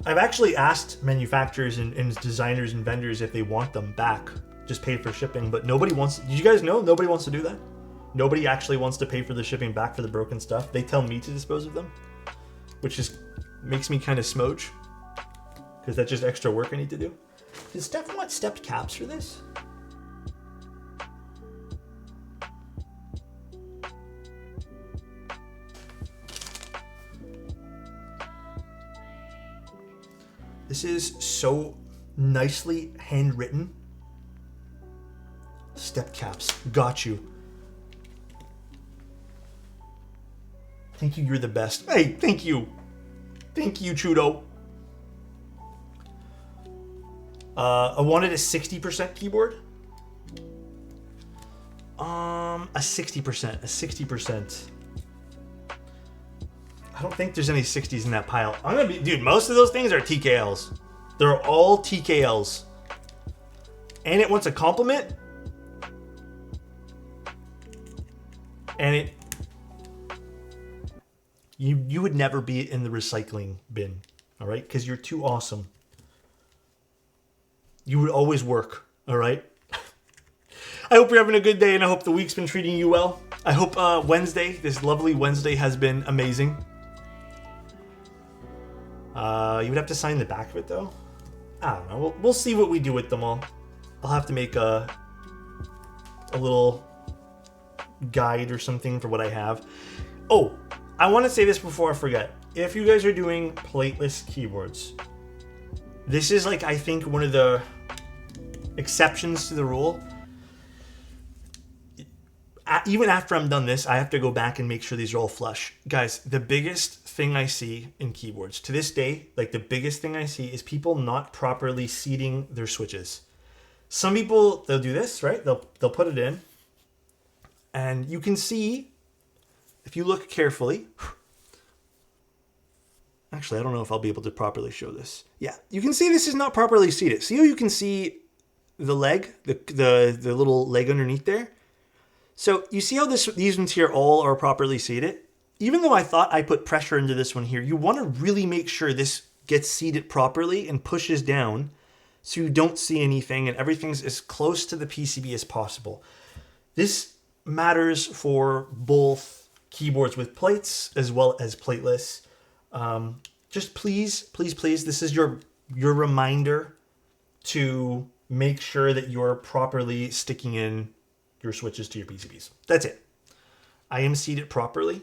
I've actually asked manufacturers and designers and vendors if they want them back. Just pay for shipping, but nobody wants... Did you guys know nobody wants to do that? Nobody actually wants to pay for the shipping back for the broken stuff. They tell me to dispose of them. Which just makes me kind of smooch. Because that's just extra work I need to do. Does Steph want stepped caps for this? This is so nicely handwritten. Step caps. Got you. Thank you, you're the best. Hey, thank you. Thank you, Chudo. I wanted a 60% keyboard. A 60%. A 60%. I don't think there's any 60s in that pile. I'm gonna be, dude, most of those things are TKLs. They're all TKLs. And it wants a compliment. And you would never be in the recycling bin, all right? Because you're too awesome. You would always work, all right? I hope you're having a good day, and I hope the week's been treating you well. I hope Wednesday, this lovely Wednesday, has been amazing. You would have to sign the back of it, though. I don't know. We'll see what we do with them all. I'll have to make a little guide or something for what I have. Oh, I want to say this before I forget. If you guys are doing plateless keyboards, this is, like, I think one of the exceptions to the rule. even after I'm done this, I have to go back and make sure these are all flush. Guys, the biggest thing I see in keyboards to this day, like the biggest thing I see is people not properly seating their switches. Some people, they'll do this, right? They'll put it in, and you can see, if you look carefully, actually, I don't know if I'll be able to properly show this. Yeah, you can see this is not properly seated. See how you can see the leg, the little leg underneath there? So you see how these ones here all are properly seated? Even though I thought I put pressure into this one here, you want to really make sure this gets seated properly and pushes down so you don't see anything and everything's as close to the PCB as possible. This matters for both keyboards with plates as well as plateless. Just please, please, please, this is your reminder to make sure that you're properly sticking in your switches to your PCBs. That's it. I am seated properly.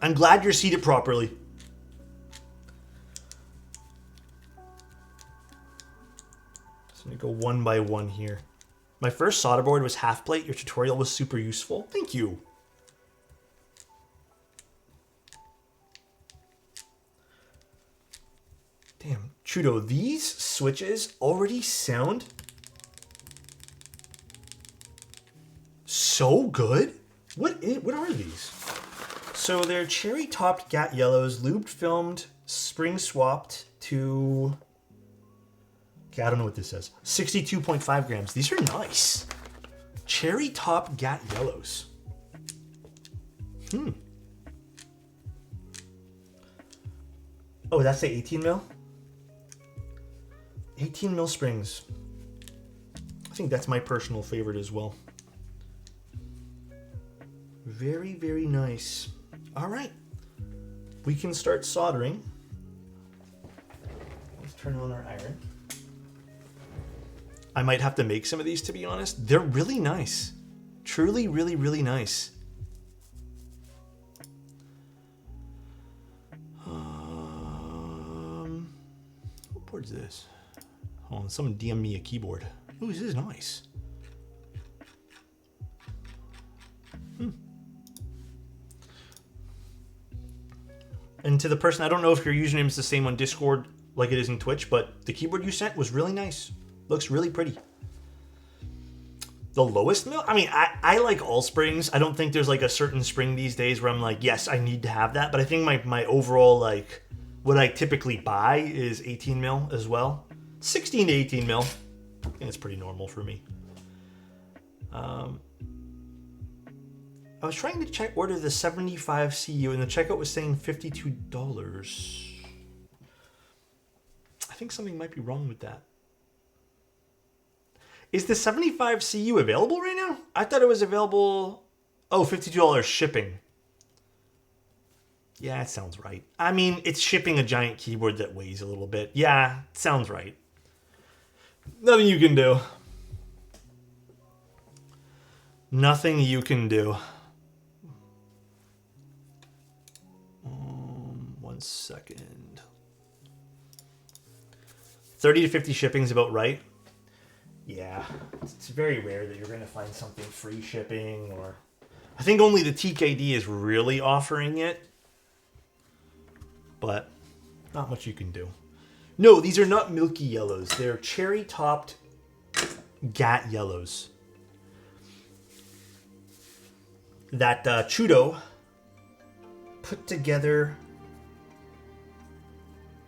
I'm glad you're seated properly. So I'm going to go one by one here. My first solder board was half plate. Your tutorial was super useful. Thank you. Damn, Chudo, these switches already sound so good. What are these? So they're cherry-topped GAT yellows, lubed, filmed, spring swapped to... Okay, I don't know what this says. 62.5 grams. These are nice. Cherry-topped GAT yellows. Oh, that's the 18 mil? 18 mil springs. I think that's my personal favorite as well. Very, very nice. All right. We can start soldering. Let's turn on our iron. I might have to make some of these, to be honest. They're really nice. Truly, really, really nice. What board's this? Oh, someone DM me a keyboard. Ooh, this is nice. And to the person, I don't know if your username is the same on Discord like it is in Twitch, but the keyboard you sent was really nice. Looks really pretty. The lowest mil? I mean, I like all springs. I don't think there's like a certain spring these days where I'm like, yes, I need to have that. But I think my overall, like, what I typically buy is 18 mil as well. 16 to 18 mil. I think it's pretty normal for me. I was trying to order the 75 CU and the checkout was saying $52. I think something might be wrong with that. Is the 75 CU available right now? I thought it was available... Oh, $52 shipping. Yeah, that sounds right. I mean, it's shipping a giant keyboard that weighs a little bit. Yeah, sounds right. Nothing you can do. Nothing you can do. 1 second. 30 to 50 shipping is about right. Yeah, it's very rare that you're going to find something free shipping, or I think only the TKD is really offering it, but not much you can do. No, these are not milky yellows. They're cherry-topped GAT yellows that Chudo put together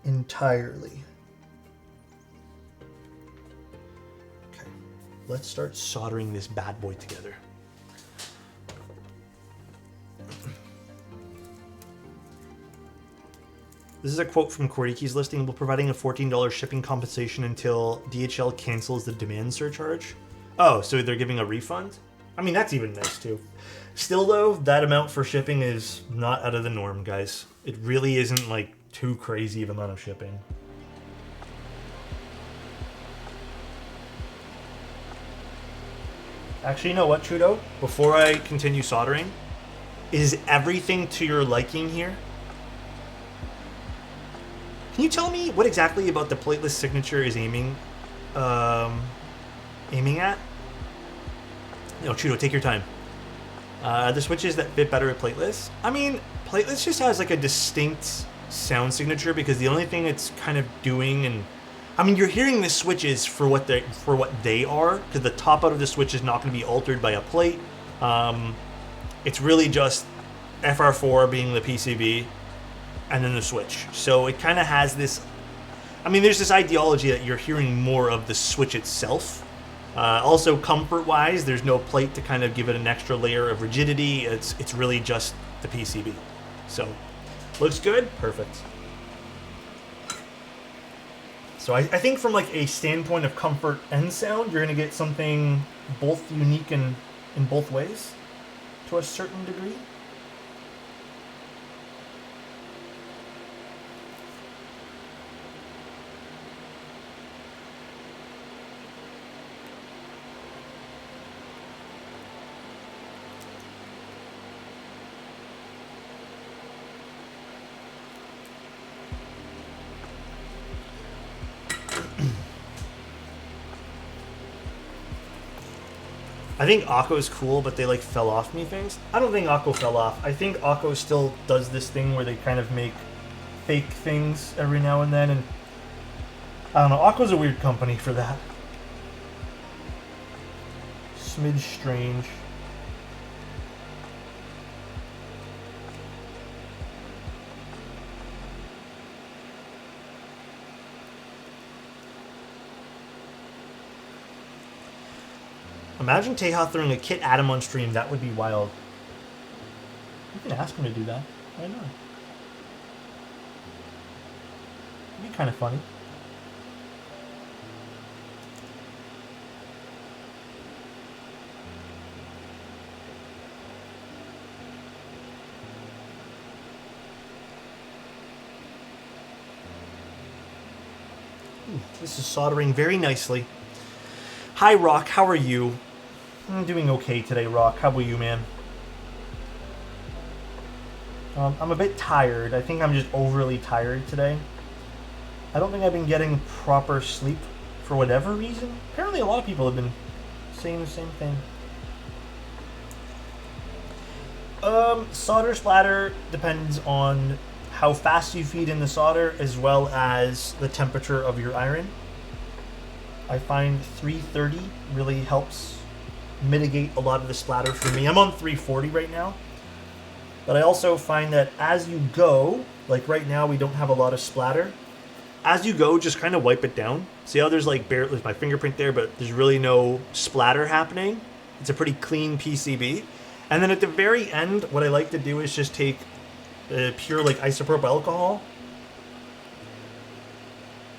entirely. Let's start soldering this bad boy together. This is a quote from Koriki's listing. We're providing a $14 shipping compensation until DHL cancels the demand surcharge. Oh, so they're giving a refund? I mean, that's even nice too. Still though, that amount for shipping is not out of the norm, guys. It really isn't like too crazy of amount of shipping. Actually, you know what, Trudeau? Before I continue soldering, is everything to your liking here? Can you tell me what exactly about the plateless signature is aiming aiming at. No, Chudo, take your time. The switches that fit better with plateless. I mean, plateless just has like a distinct sound signature because the only thing it's kind of doing, and I mean, you're hearing the switches for what they are, because the top out of the switch is not going to be altered by a plate. It's really just FR4 being the PCB, and then the switch. So it kind of has this. I mean, there's this ideology that you're hearing more of the switch itself. Also, comfort-wise, there's no plate to kind of give it an extra layer of rigidity. It's really just the PCB. So, looks good, perfect. So I think from like a standpoint of comfort and sound, you're going to get something both unique and in both ways, to a certain degree. I think Akko is cool, but they like fell off me things. I don't think Akko fell off. I think Akko still does this thing where they kind of make fake things every now and then, and I don't know. Akko's a weird company for that. Smidge strange. Imagine Teja throwing a kit at him on stream. That would be wild. You can ask him to do that. Why not? It'd be kind of funny. Ooh, this is soldering very nicely. Hi, Rock. How are you? I'm doing okay today, Rock. How about you, man? I'm a bit tired. I think I'm just overly tired today. I don't think I've been getting proper sleep for whatever reason. Apparently a lot of people have been saying the same thing. Solder splatter depends on how fast you feed in the solder as well as the temperature of your iron. I find 330 really helps mitigate a lot of the splatter for me. I'm on 340 right now. But I also find that as you go, like right now we don't have a lot of splatter. As you go, just kind of wipe it down. See how there's like barely my fingerprint there, but there's really no splatter happening. It's a pretty clean PCB. And then at the very end, what I like to do is just take pure like isopropyl alcohol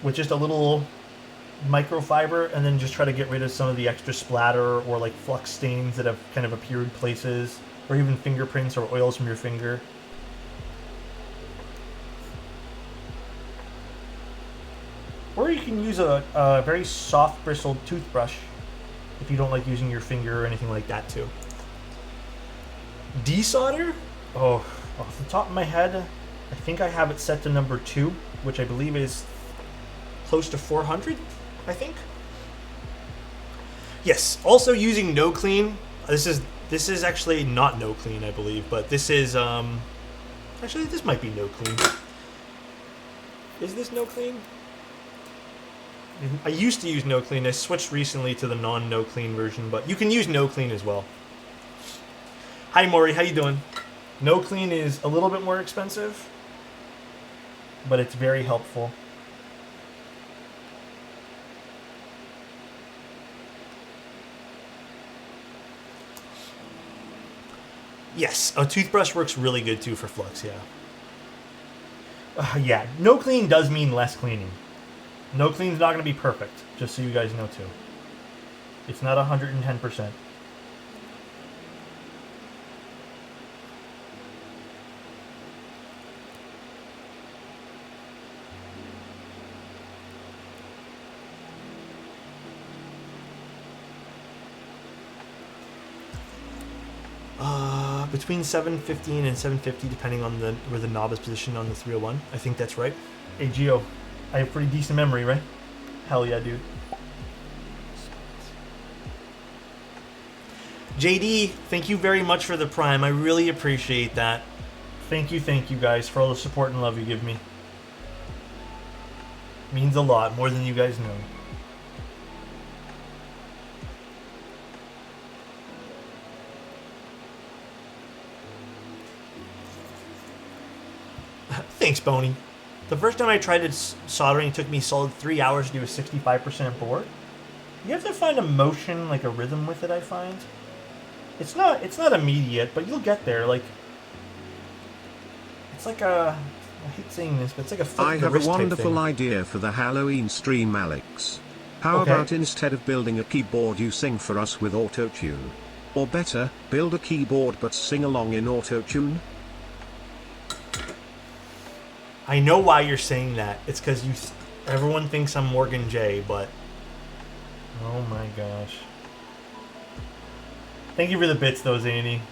with just a little microfiber, and then just try to get rid of some of the extra splatter or like flux stains that have kind of appeared places, or even fingerprints or oils from your finger. Or you can use a very soft bristled toothbrush if you don't like using your finger or anything like that too. Desolder? Oh, off the top of my head, I think I have it set to number 2, which I believe is close to 400, I think. Yes, also using no clean. This is actually not no clean, I believe, but this is actually this might be no clean. Is this no clean? I used to use no clean. I switched recently to the non-no clean version, but you can use no clean as well. Hi Maury, how you doing? No clean is a little bit more expensive, but it's very helpful. Yes, a toothbrush works really good too for flux, yeah. Yeah, no clean does mean less cleaning. No clean's not going to be perfect, just so you guys know too. It's not 110%. Between 715 and 750, depending on where the knob is positioned on the 301. I think that's right. Hey, Gio, I have pretty decent memory, right? Hell yeah, dude. JD, thank you very much for the Prime. I really appreciate that. Thank you guys, for all the support and love you give me. Means a lot, more than you guys know. Thanks, Boney. The first time I tried soldering, it took me solid 3 hours to do a 65% board. You have to find a motion, like a rhythm with it, I find. It's not immediate, but you'll get there. Like, it's like a, I hate saying this, but it's like a flip I of the have wrist a type wonderful thing. idea for the Halloween stream, Alex. How Okay. about instead of building a keyboard, you sing for us with auto-tune? Or better, build a keyboard but sing along in auto-tune? I know why you're saying that. It's because everyone thinks I'm Morgan J, but oh my gosh. Thank you for the bits, though, Zany.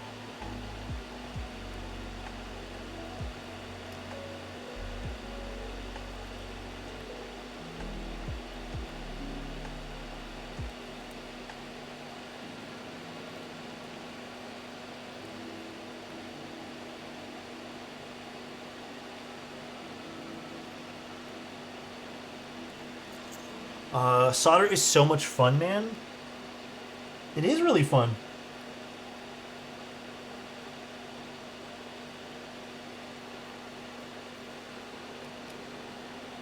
Solder is so much fun, man. It is really fun.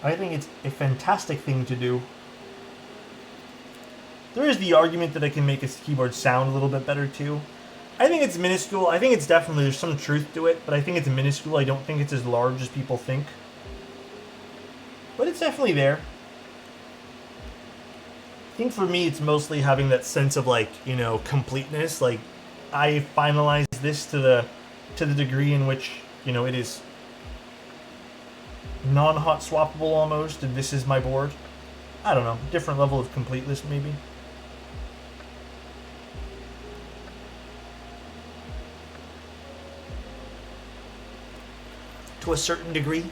I think it's a fantastic thing to do. There is the argument that I can make a keyboard sound a little bit better too. I think it's minuscule. I think it's definitely, there's some truth to it, but I think it's minuscule. I don't think it's as large as people think. But it's definitely there. I think for me, it's mostly having that sense of, like, you know, completeness. Like, I finalized this to the degree in which, you know, it is non-hot swappable almost, and this is my board. I don't know, different level of completeness maybe. To a certain degree.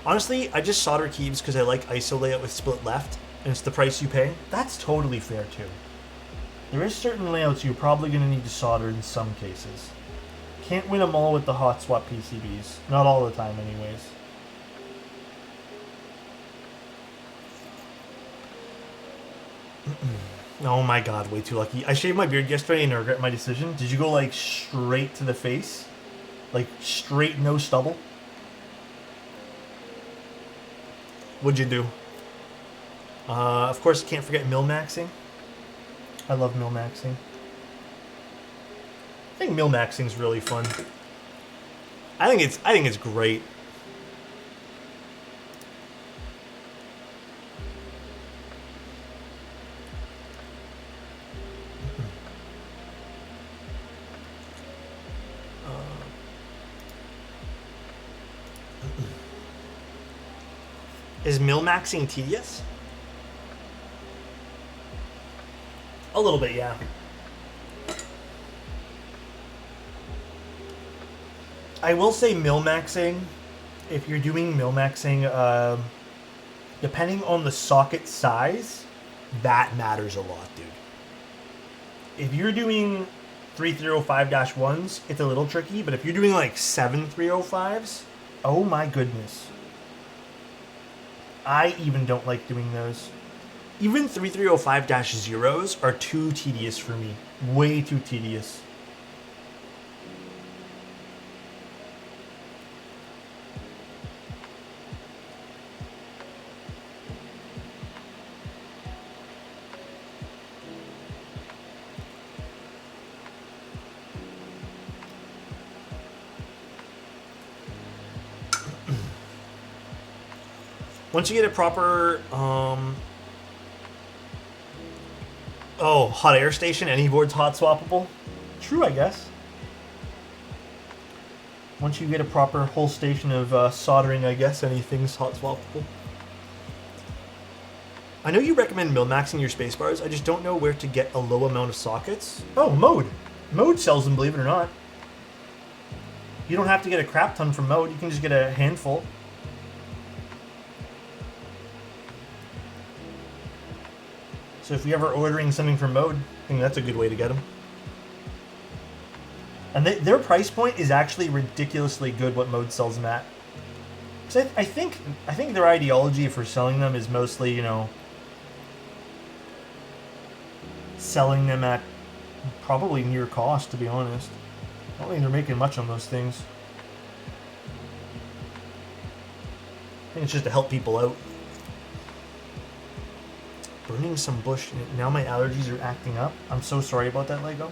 Honestly, I just solder keys because I like ISO layout with split left, and it's the price you pay. That's totally fair too. There is certain layouts you're probably going to need to solder in some cases. Can't win them all with the hot swap PCBs. Not all the time anyways. Oh my god, way too lucky. I shaved my beard yesterday and I regret my decision. Did you go like straight to the face? Like straight, no stubble? What'd you do? Of course, can't forget mil-maxing. I love mil-maxing. I think mil-maxing is really fun. I think it's great. Is mil-maxing tedious? A little bit, yeah. I will say mil-maxing, if you're doing mil-maxing, depending on the socket size, that matters a lot, dude. If you're doing 3305-1s, it's a little tricky, but if you're doing like 7305s, oh my goodness. I even don't like doing those. Even 3305-0s are too tedious for me. Way too tedious. Once you get a proper, oh, hot air station, any board's hot swappable? True, I guess. Once you get a proper whole station of soldering, I guess anything's hot swappable. I know you recommend mil-maxing your spacebars, I just don't know where to get a low amount of sockets. Oh, Mode. Mode sells them, believe it or not. You don't have to get a crap ton from Mode, you can just get a handful. So if you're ever ordering something from Mode, think that's a good way to get them. And their price point is actually ridiculously good. What Mode sells them at. So I think their ideology for selling them is mostly, you know, selling them at probably near cost, to be honest. I don't think they're making much on those things. I think it's just to help people out. Burning some bush. Now my allergies are acting up. I'm so sorry about that, Lego.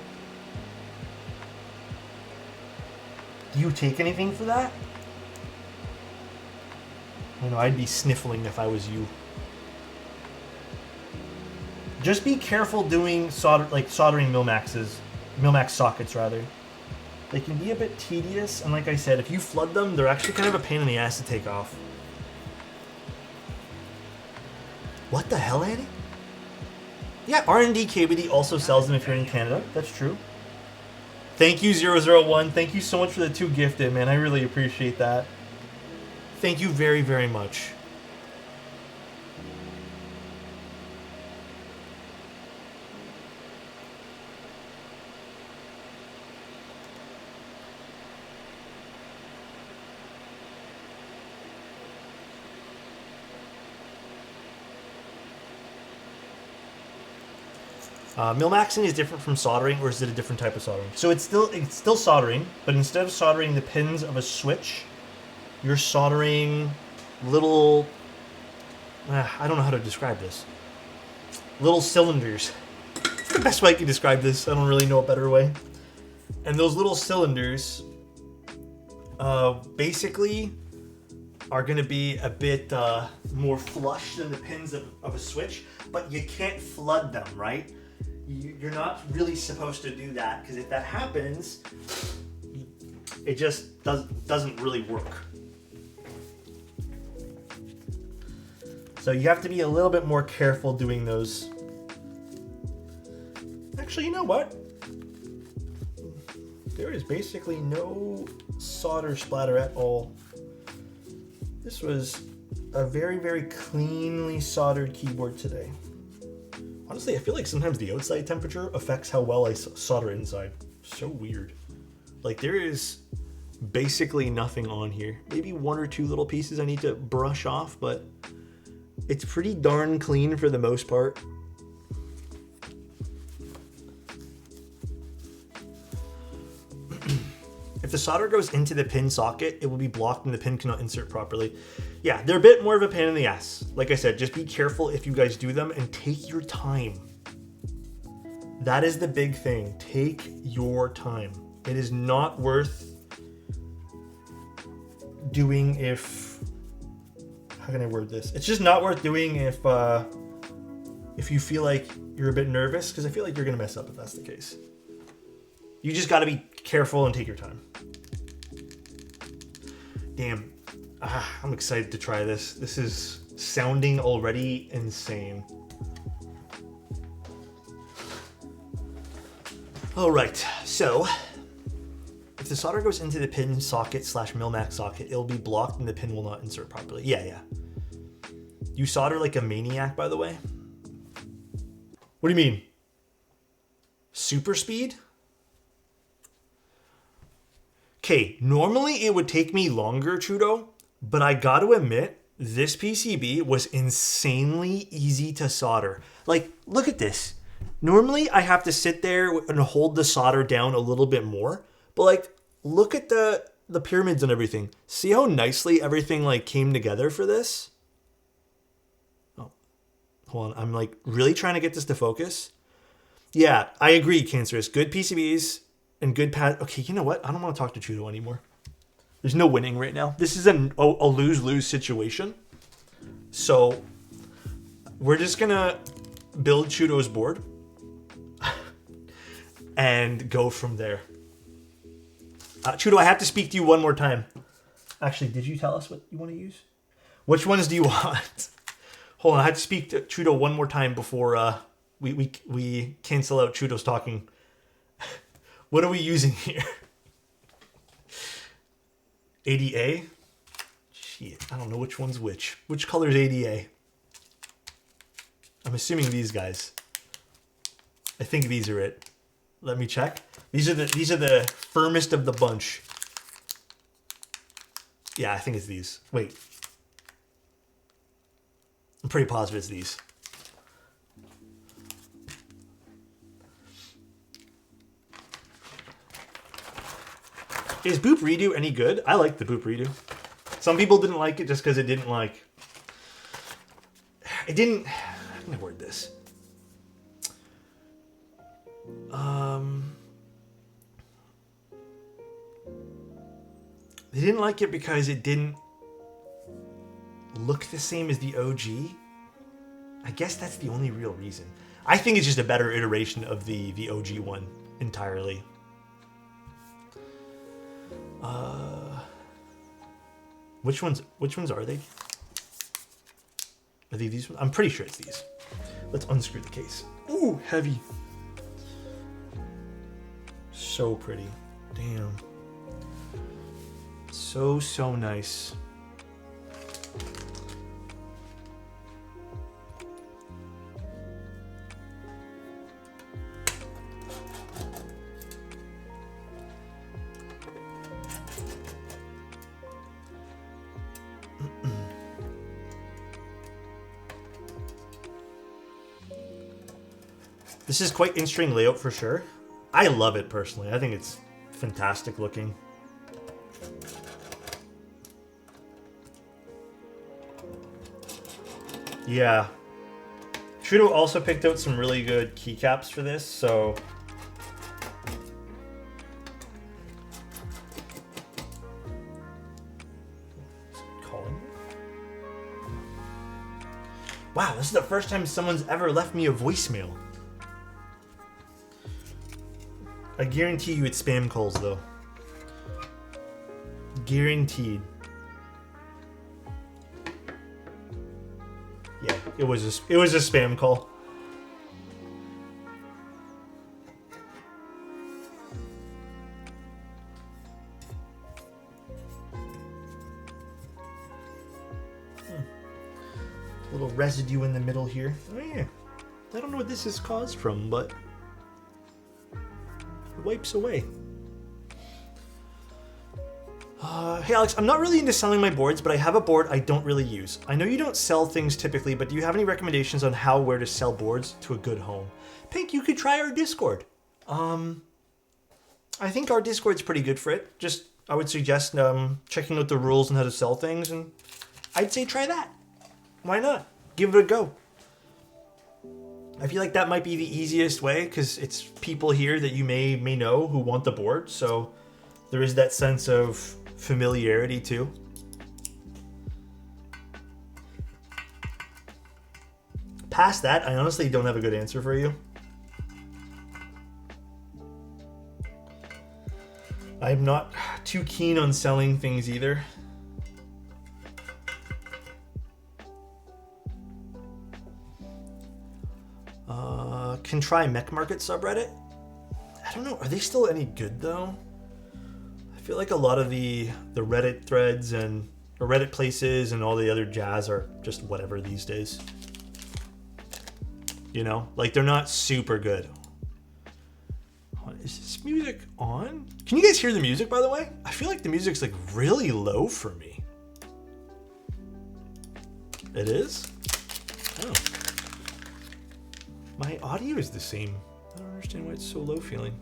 Do you take anything for that? I know I'd be sniffling if I was you. Just be careful doing soldering Mil-Max sockets rather. They can be a bit tedious, and like I said, if you flood them, they're actually kind of a pain in the ass to take off. What the hell, Annie? Yeah, R&D KBD also sells them if you're in Canada. That's true. Thank you, 001. Thank you so much for the 2 gifted, man. I really appreciate that. Thank you very, very much. Mil-Maxing is different from soldering, or is it a different type of soldering? So it's still soldering, but instead of soldering the pins of a switch, you're soldering little, I don't know how to describe this. Little cylinders. That's the best way I can describe this. I don't really know a better way. And those little cylinders basically are going to be a bit more flush than the pins of a switch, but you can't flood them, right? You're not really supposed to do that, because if that happens, it just doesn't really work. So you have to be a little bit more careful doing those. Actually, you know what? There is basically no solder splatter at all. This was a very, very cleanly soldered keyboard today. Honestly, I feel like sometimes the outside temperature affects how well I solder inside. So weird. Like, there is basically nothing on here. Maybe 1 or 2 little pieces I need to brush off, but it's pretty darn clean for the most part. If the solder goes into the pin socket, it will be blocked and the pin cannot insert properly. Yeah, they're a bit more of a pain in the ass. Like I said, just be careful if you guys do them and take your time. That is the big thing. Take your time. It is not worth doing if... How can I word this? It's just not worth doing if you feel like you're a bit nervous, because I feel like you're going to mess up if that's the case. You just got to be careful and take your time. Damn. I'm excited to try this. This is sounding already insane. All right, so if the solder goes into the pin socket / Mil-Max socket, it'll be blocked and the pin will not insert properly. Yeah. You solder like a maniac, by the way. What do you mean? Super speed? Okay, normally it would take me longer, Trudeau, but I got to admit, this PCB was insanely easy to solder. Like, look at this. Normally, I have to sit there and hold the solder down a little bit more, but like, look at the pyramids and everything. See how nicely everything like came together for this? Oh, hold on. I'm like really trying to get this to focus. Yeah, I agree, Cancerous. Good PCBs and good pad. Okay, you know what? I don't want to talk to Trudeau anymore. There's no winning right now. This is a lose-lose situation. So we're just going to build Trudeau's board and go from there. Trudeau, I have to speak to you one more time. Actually, did you tell us what you want to use? Which ones do you want? Hold on, I have to speak to Trudeau one more time before we cancel out Trudeau's talking. What are we using here? 80A? Shit, I don't know which one's which. Which color is 80A? I'm assuming these guys. I think these are it. Let me check. These are the firmest of the bunch. Yeah, I think it's these. Wait. I'm pretty positive it's these. Is Boop Redo any good? I like the Boop Redo. Some people didn't like it just because it didn't like... It didn't... How can I word this? They didn't like it because it didn't look the same as the OG. I guess that's the only real reason. I think it's just a better iteration of the OG one entirely. Which ones are they? Are they these ones? I'm pretty sure it's these. Let's unscrew the case. Ooh, heavy. So pretty. Damn. So nice. This is quite in-string layout for sure. I love it personally. I think it's fantastic looking. Yeah. Trudeau also picked out some really good keycaps for this, so... Calling me? Wow, this is the first time someone's ever left me a voicemail. I guarantee you it's spam calls, though. Guaranteed. Yeah, it was a spam call. A little residue in the middle here. Oh yeah. I don't know what this is caused from, but it wipes away. Hey Alex, I'm not really into selling my boards, but I have a board I don't really use. I know you don't sell things typically, but do you have any recommendations on where to sell boards to a good home? Pink, you could try our Discord. I think our Discord's pretty good for it. Just, I would suggest checking out the rules on how to sell things, and I'd say try that. Why not? Give it a go. I feel like that might be the easiest way, because it's people here that you may know who want the board, so there is that sense of familiarity too. Past that, I honestly don't have a good answer for you. I'm not too keen on selling things either. Can try Mech Market subreddit. I don't know, are they still any good though? I feel like a lot of the Reddit threads or Reddit places and all the other jazz are just whatever these days. You know, like they're not super good. Is this music on? Can you guys hear the music, by the way? I feel like the music's like really low for me. It is? Oh. My audio is the same. I don't understand why it's so low feeling.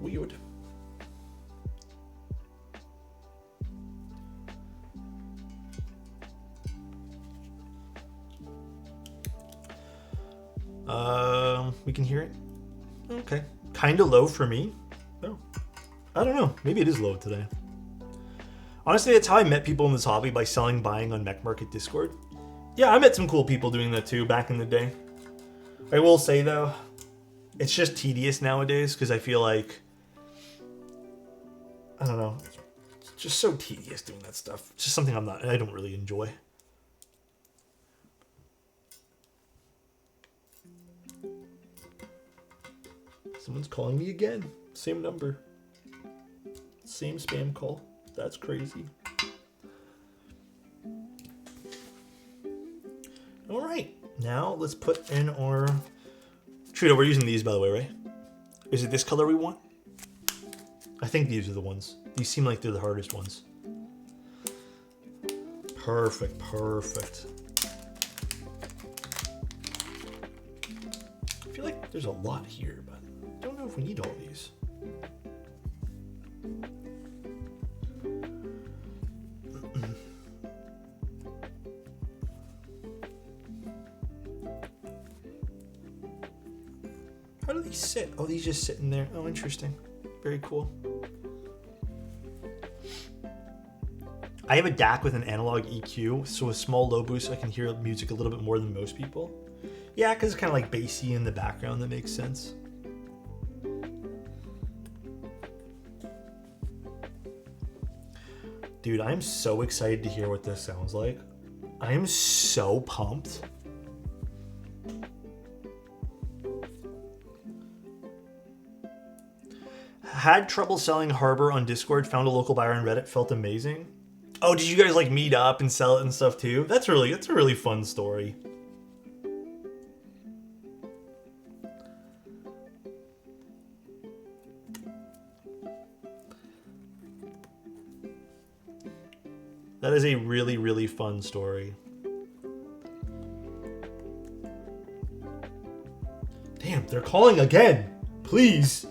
Weird. We can hear it. Okay. Kind of low for me. Oh. I don't know. Maybe it is low today. Honestly, that's how I met people in this hobby, by buying on Mech Market Discord. Yeah, I met some cool people doing that too back in the day. I will say though, it's just tedious nowadays because I feel like, I don't know, it's just so tedious doing that stuff. It's just something I don't really enjoy. Someone's calling me again. Same number. Same spam call. That's crazy. All right, now let's put in our Trudeau, we're using these, by the way, right? Is it this color we want? I think these are the ones. These seem like they're the hardest ones. Perfect, perfect. I feel like there's a lot here, but I don't know if we need all these. How do these sit? Oh, these just sit in there. Oh, interesting. Very cool. I have a DAC with an analog EQ, so with small low boost, I can hear music a little bit more than most people. Yeah, because it's kind of like bassy in the background. That makes sense. Dude, I'm so excited to hear what this sounds like. I am so pumped. Had trouble selling Harbor on Discord, found a local buyer on Reddit, felt amazing. Oh, did you guys like meet up and sell it and stuff too? That's a really fun story. That is a really fun story. Damn, they're calling again. Please.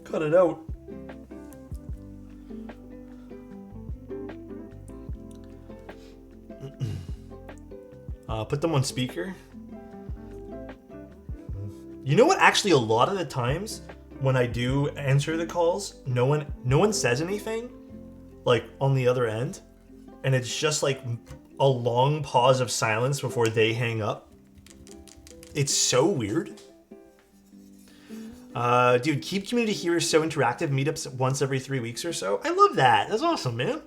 Cut it out. Put them on speaker. You know what? Actually, a lot of the times when I do answer the calls, no one says anything, like on the other end, and it's just like a long pause of silence before they hang up. It's so weird. Dude, keep community here so interactive. Meetups once every 3 weeks or so. I love that. That's awesome, man.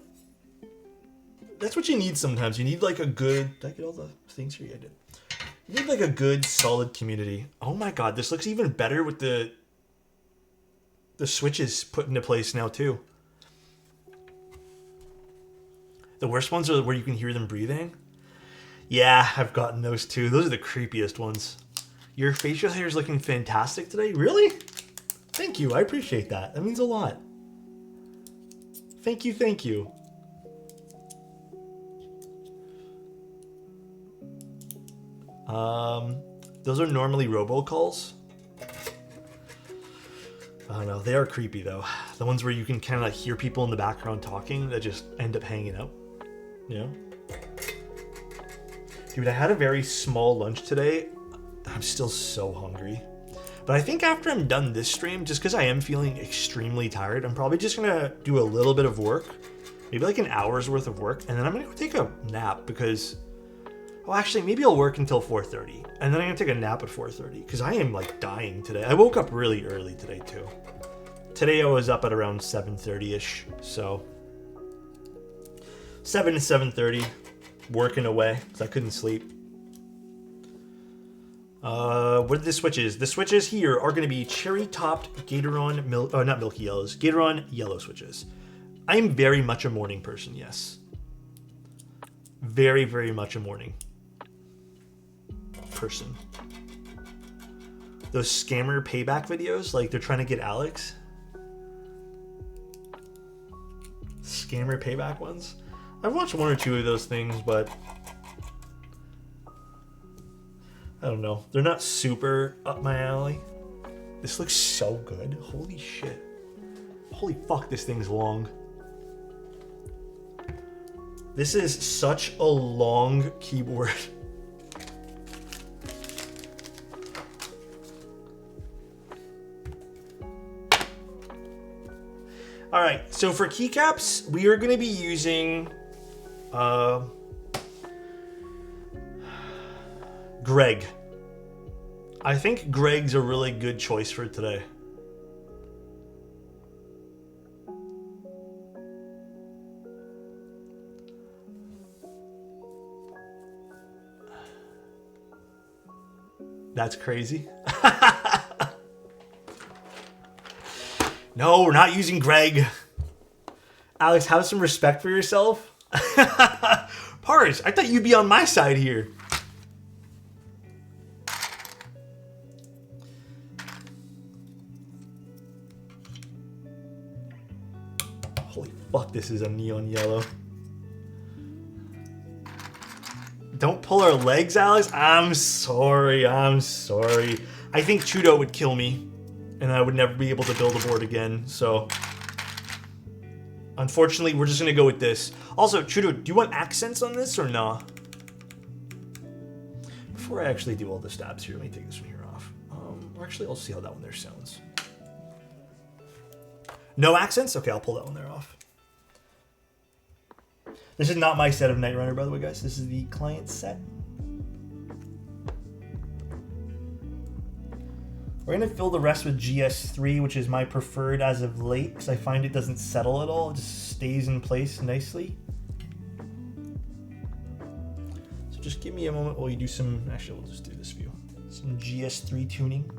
That's what you need sometimes. You need like a good... Did I get all the things here? Yeah, I did. You need like a good, solid community. Oh my god, this looks even better with the switches put into place now too. The worst ones are where you can hear them breathing. Yeah, I've gotten those too. Those are the creepiest ones. Your facial hair is looking fantastic today. Really? Thank you. I appreciate that. That means a lot. Thank you. Thank you. Those are normally robocalls. I don't know. They are creepy though. The ones where you can kind of like hear people in the background talking that just end up hanging out. You know? Dude, I had a very small lunch today. I'm still so hungry. But I think after I'm done this stream, just because I am feeling extremely tired, I'm probably just going to do a little bit of work. Maybe like an hour's worth of work. And then I'm going to go take a nap because... Well, actually, maybe I'll work until 4:30. And then I'm going to take a nap at 4:30 because I am like dying today. I woke up really early today too. Today I was up at around 7:30ish. So 7 to 7:30, working away because I couldn't sleep. What are the switches? The switches here are going to be cherry-topped Gatoron, not Milky Yellows, Gatoron yellow switches. I am very much a morning person, yes. Very, very much a morning person. Those scammer payback videos, like they're trying to get Alex. Scammer payback ones. I've watched one or two of those things, but I don't know. They're not super up my alley. This looks so good. Holy shit. Holy fuck, this thing's long. This is such a long keyboard. Alright, so for keycaps, we are going to be using Greg. I think Greg's a really good choice for today. That's crazy. No, we're not using Greg. Alex, have some respect for yourself. Pars, I thought you'd be on my side here. Holy fuck, this is a neon yellow. Don't pull our legs, Alex. I'm sorry. I'm sorry. I think Chudo would kill me, and I would never be able to build a board again, so... Unfortunately, we're just gonna go with this. Also, Chudo, do you want accents on this or nah? Before I actually do all the stabs here, let me take this one here off. Or actually, I'll see how that one there sounds. No accents? Okay, I'll pull that one there off. This is not my set of Night Runner, by the way, guys. This is the client set. We're going to fill the rest with GS3, which is my preferred as of late, because I find it doesn't settle at all. It just stays in place nicely. So just give me a moment while you do some... Actually, we'll just do this view. Some GS3 tuning.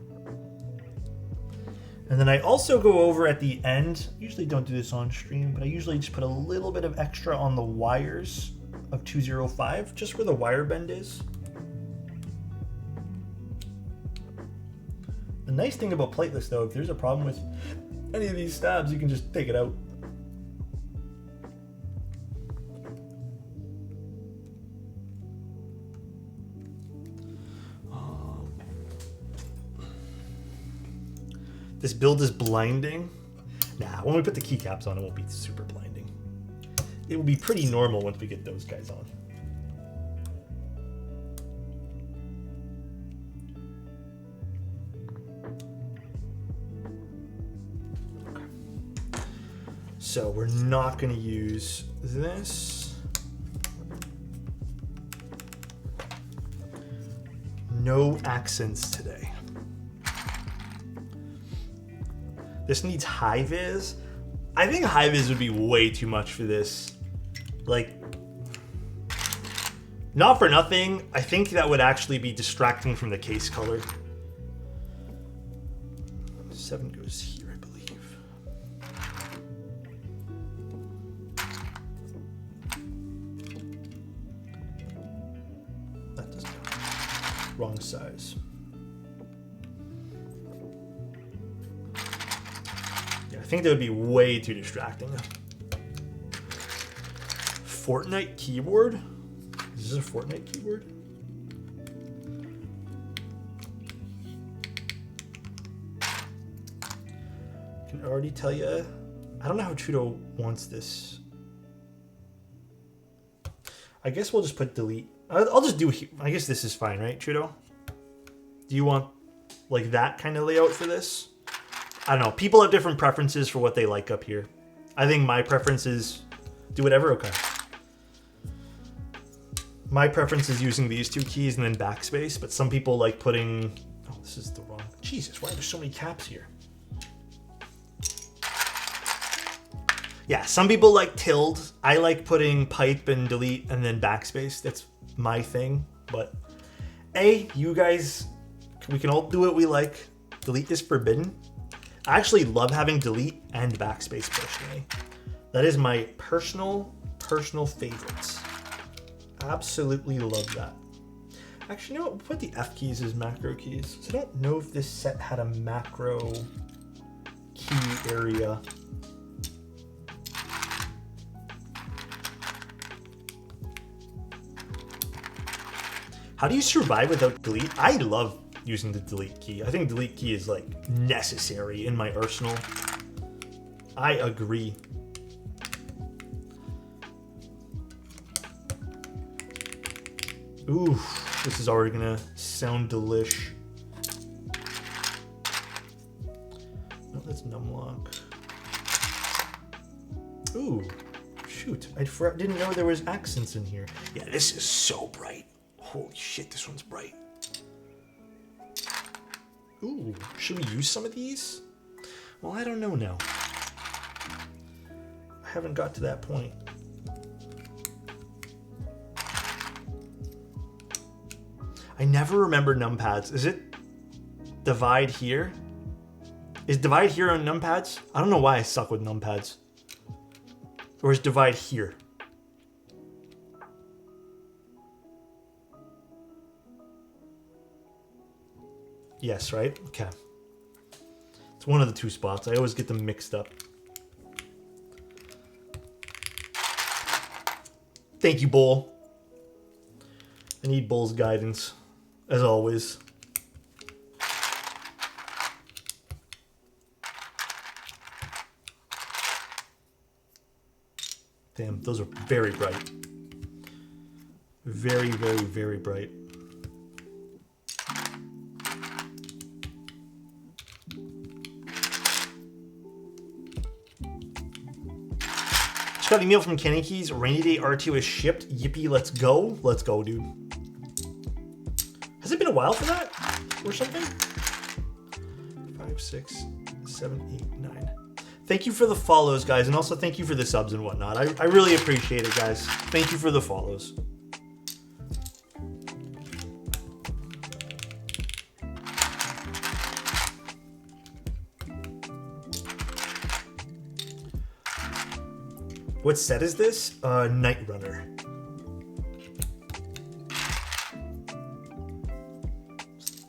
And then I also go over at the end, usually don't do this on stream, but I usually just put a little bit of extra on the wires of 205, just where the wire bend is. The nice thing about plateless though, if there's a problem with any of these stabs, you can just take it out. This build is blinding. Nah, when we put the keycaps on, it won't be super blinding. It will be pretty normal once we get those guys on. Okay. So we're not going to use this. No accents today. This needs high vis. I think high vis would be way too much for this. Like, not for nothing, I think that would actually be distracting from the case color. 7 goes here, I believe. That doesn't count. Wrong size. I think that would be way too distracting. Fortnite keyboard? Is this a Fortnite keyboard? I can already tell you. I don't know how Trudeau wants this. I guess we'll just put delete. I'll just do. I guess this is fine, right, Trudeau? Do you want like that kind of layout for this? I don't know. People have different preferences for what they like up here. I think my preference is do whatever. Okay. My preference is using these two keys and then backspace, but some people like putting... Oh, this is the wrong... Jesus, why are there so many caps here? Yeah, some people like tilde. I like putting pipe and delete and then backspace. That's my thing. But, you guys, we can all do what we like. Delete is forbidden. I actually love having delete and backspace personally. That is my personal favorites. Absolutely love that. Actually, you know what? We'll put the F keys as macro keys. So I don't know if this set had a macro key area. How do you survive without delete? I love using the delete key. I think delete key is like necessary in my arsenal. I agree. Ooh, this is already gonna sound delish. No, that's numlock. Ooh, shoot. I didn't know there was accents in here. Yeah, this is so bright. Holy shit, this one's bright. Ooh, should we use some of these? Well, I don't know now. I haven't got to that point. I never remember numpads. Is it divide here? Is divide here on numpads? I don't know why I suck with numpads. Or is divide here? Yes, right? Okay. It's one of the two spots. I always get them mixed up. Thank you, Bull. I need Bull's guidance, as always. Damn, those are very bright. Very, very, very bright. Just got an email from Kenny Keys. Rainy Day R2 is shipped. Yippee, let's go. Let's go, dude. Has it been a while for that? Or something? 5, 6, 7, 8, 9. Thank you for the follows, guys, and also thank you for the subs and whatnot. I really appreciate it, guys. Thank you for the follows. What set is this? Night Runner.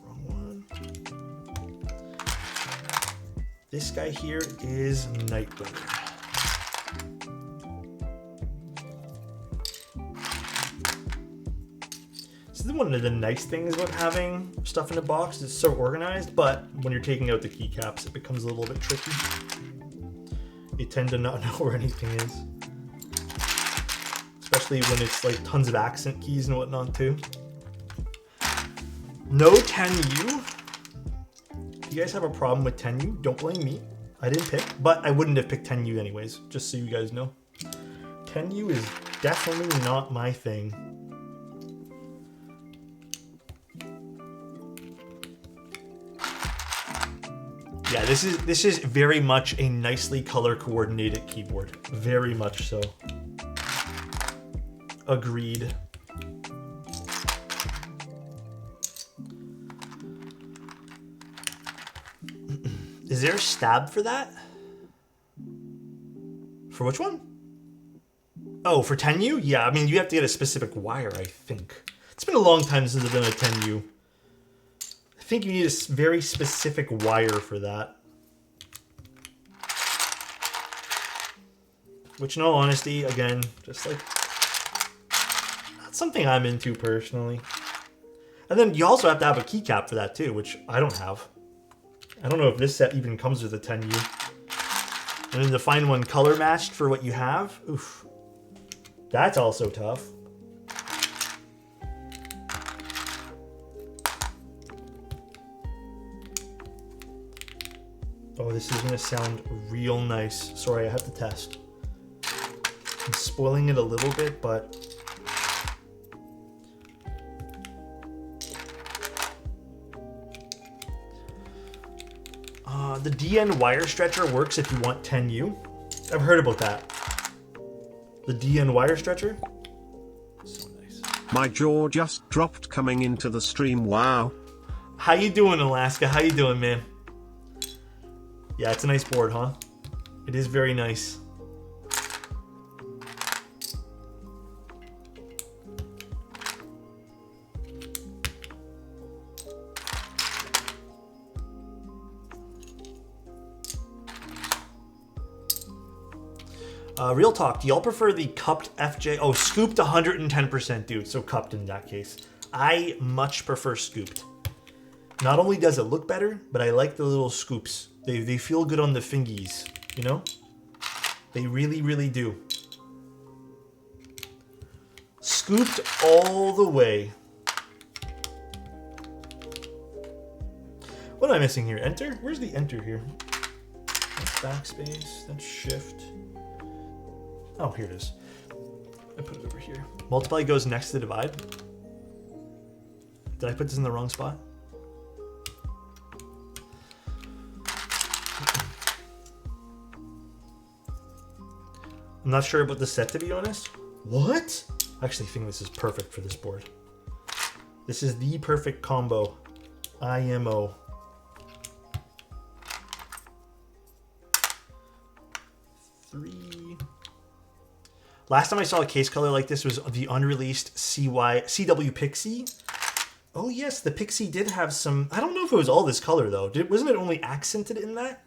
Wrong one. This guy here is Night Runner. This is one of the nice things about having stuff in a box. It's so organized, but when you're taking out the keycaps, it becomes a little bit tricky. You tend to not know where anything is. Especially when it's like tons of accent keys and whatnot too. No 10U. If you guys have a problem with 10U, don't blame me. I didn't pick, but I wouldn't have picked 10U anyways, just so you guys know. 10U is definitely not my thing. Yeah, this is very much a nicely color coordinated keyboard. Very much so. Agreed. Is there a stab for that? For which one? Oh, for 10U? Yeah, I mean, you have to get a specific wire, I think. It's been a long time since I've done a 10U. I think you need a very specific wire for that. Which, in all honesty, again, just like, not something I'm into personally. And then you also have to have a keycap for that too, which I don't have. I don't know if this set even comes with a 10U. And then to find one color matched for what you have, oof. That's also tough. Oh, this is gonna sound real nice. Sorry, I have to test. I'm spoiling it a little bit, but the DN wire stretcher works if you want 10U. I've heard about that. The DN wire stretcher. So nice. My jaw just dropped coming into the stream. Wow. How you doing, Alaska? How you doing, man? Yeah, it's a nice board, huh? It is very nice. Real talk, do y'all prefer the cupped FJ? Oh, scooped 110%, dude. So cupped in that case. I much prefer scooped. Not only does it look better, but I like the little scoops. They feel good on the fingies, you know? They really, really do. Scooped all the way. What am I missing here? Enter? Where's the enter here? That's backspace. That's shift. Oh, here it is. I put it over here. Multiply goes next to divide. Did I put this in the wrong spot? I'm not sure about the set, to be honest. What? I actually think this is perfect for this board. This is the perfect combo. IMO. Last time I saw a case color like this was the unreleased CW Pixie. Oh yes, the Pixie did have some... I don't know if it was all this color though. Wasn't it only accented in that?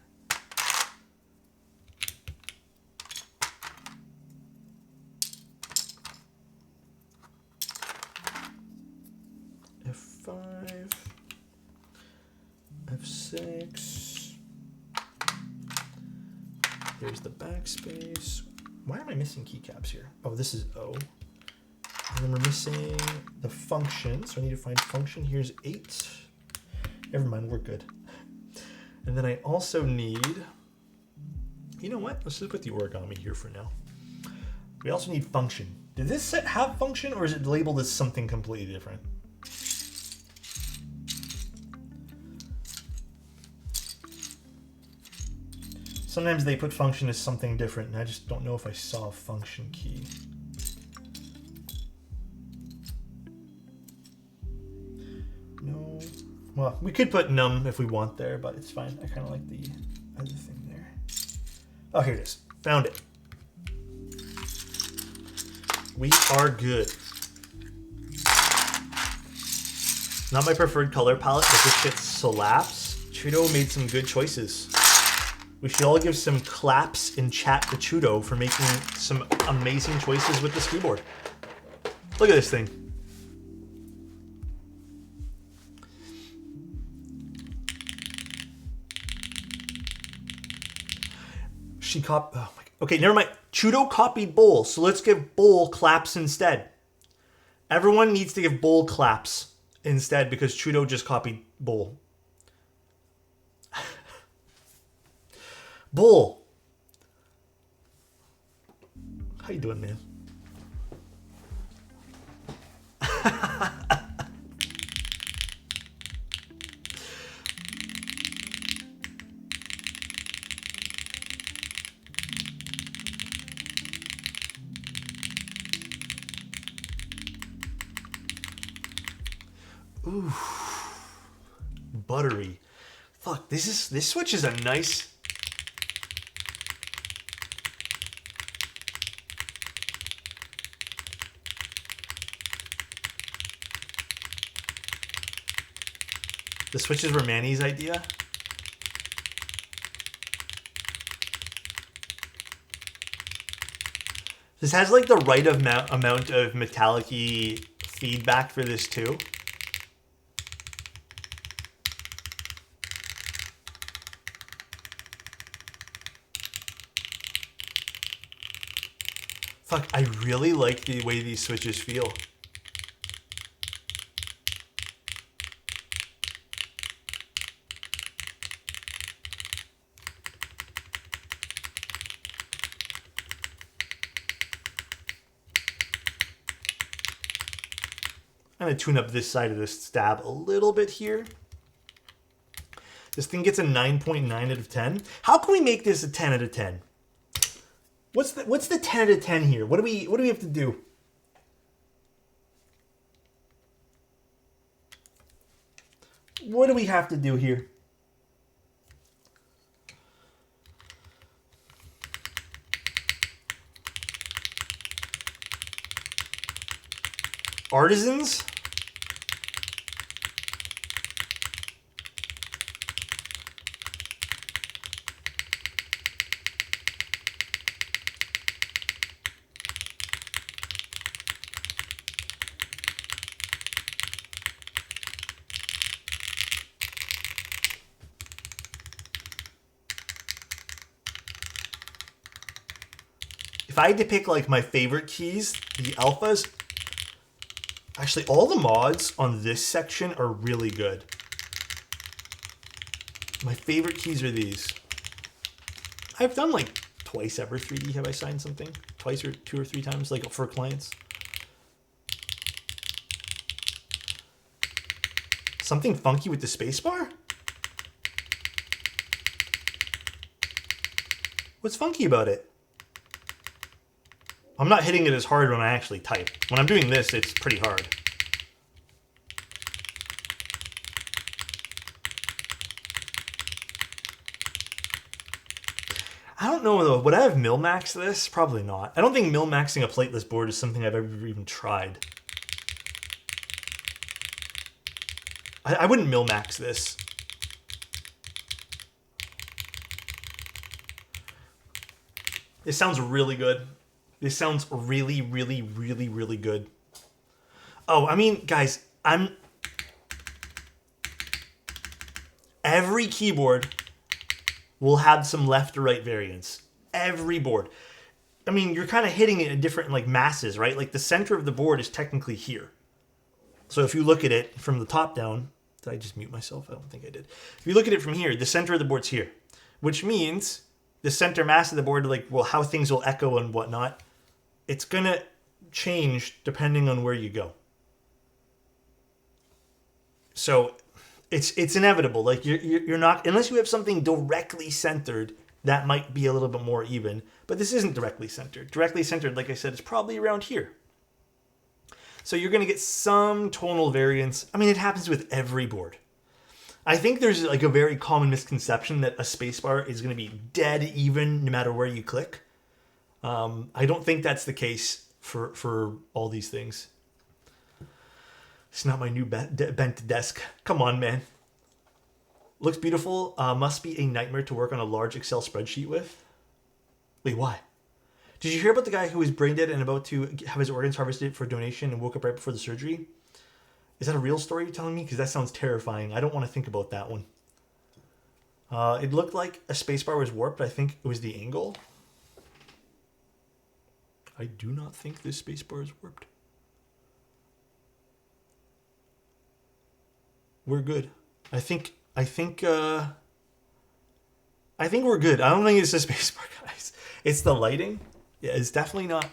There's the backspace. Why am I missing keycaps here? Oh, this is O. And then we're missing the function. So I need to find function. Here's 8. Never mind, we're good. And then I also need, you know what? Let's just put the origami here for now. We also need function. Did this set have function or is it labeled as something completely different? Sometimes they put function as something different and I just don't know if I saw a function key. No. Well, we could put num if we want there, but it's fine. I kind of like the other thing there. Oh, here it is. Found it. We are good. Not my preferred color palette, but this shit slaps. Chudo made some good choices. We should all give some claps in chat to Chudo for making some amazing choices with this keyboard. Look at this thing. Oh my, okay, never mind. Chudo copied Bowl, so let's give Bowl claps instead. Everyone needs to give Bowl claps instead because Chudo just copied Bowl. Bowl. How you doing, man? Ooh, buttery. Fuck, this switch is a nice. The switches were Manny's idea. This has like the right amount of metallic-y feedback for this too. Fuck, I really like the way these switches feel. I'm going to tune up this side of this stab a little bit here. This thing gets a 9.9 out of 10. How can we make this a 10 out of 10? What's the 10 out of 10 here? What do we have to do? What do we have to do here? Artisans? If I had to pick like my favorite keys, the alphas, actually all the mods on this section are really good. My favorite keys are these. I've done like twice ever 3D. Have I signed something? Twice or 2 or 3 times, like for clients. Something funky with the spacebar? What's funky about it? I'm not hitting it as hard when I actually type. When I'm doing this, it's pretty hard. I don't know though, would I have mil-max this? Probably not. I don't think mil-maxing a plateless board is something I've ever even tried. I wouldn't mil-max this. This sounds really good. This sounds really, really, really, really good. Oh, I mean, guys, every keyboard will have some left or right variants. every board. I mean, you're kind of hitting it in different like masses, right? Like the center of the board is technically here. So if you look at it from the top down, did I just mute myself? I don't think I did. If you look at it from here, the center of the board's here, which means the center mass of the board, like, well, how things will echo and whatnot, it's going to change depending on where you go. So it's inevitable. Like you're not, unless you have something directly centered, that might be a little bit more even, but this isn't directly centered. Directly centered, like I said, is probably around here. So you're going to get some tonal variance. I mean, it happens with every board. I think there's like a very common misconception that a spacebar is going to be dead even no matter where you click. I don't think that's the case for all these things. It's not my new bent desk. Come on, man. Looks beautiful. Must be a nightmare to work on a large Excel spreadsheet with. Wait, why? Did you hear about the guy who was brain dead and about to have his organs harvested for donation and woke up right before the surgery? Is that a real story you're telling me? Because that sounds terrifying. I don't want to think about that one. It looked like a spacebar was warped. I think it was the angle. I do not think this spacebar is warped. We're good. I think we're good. I don't think it's a spacebar, guys. It's the lighting. Yeah, it's definitely not.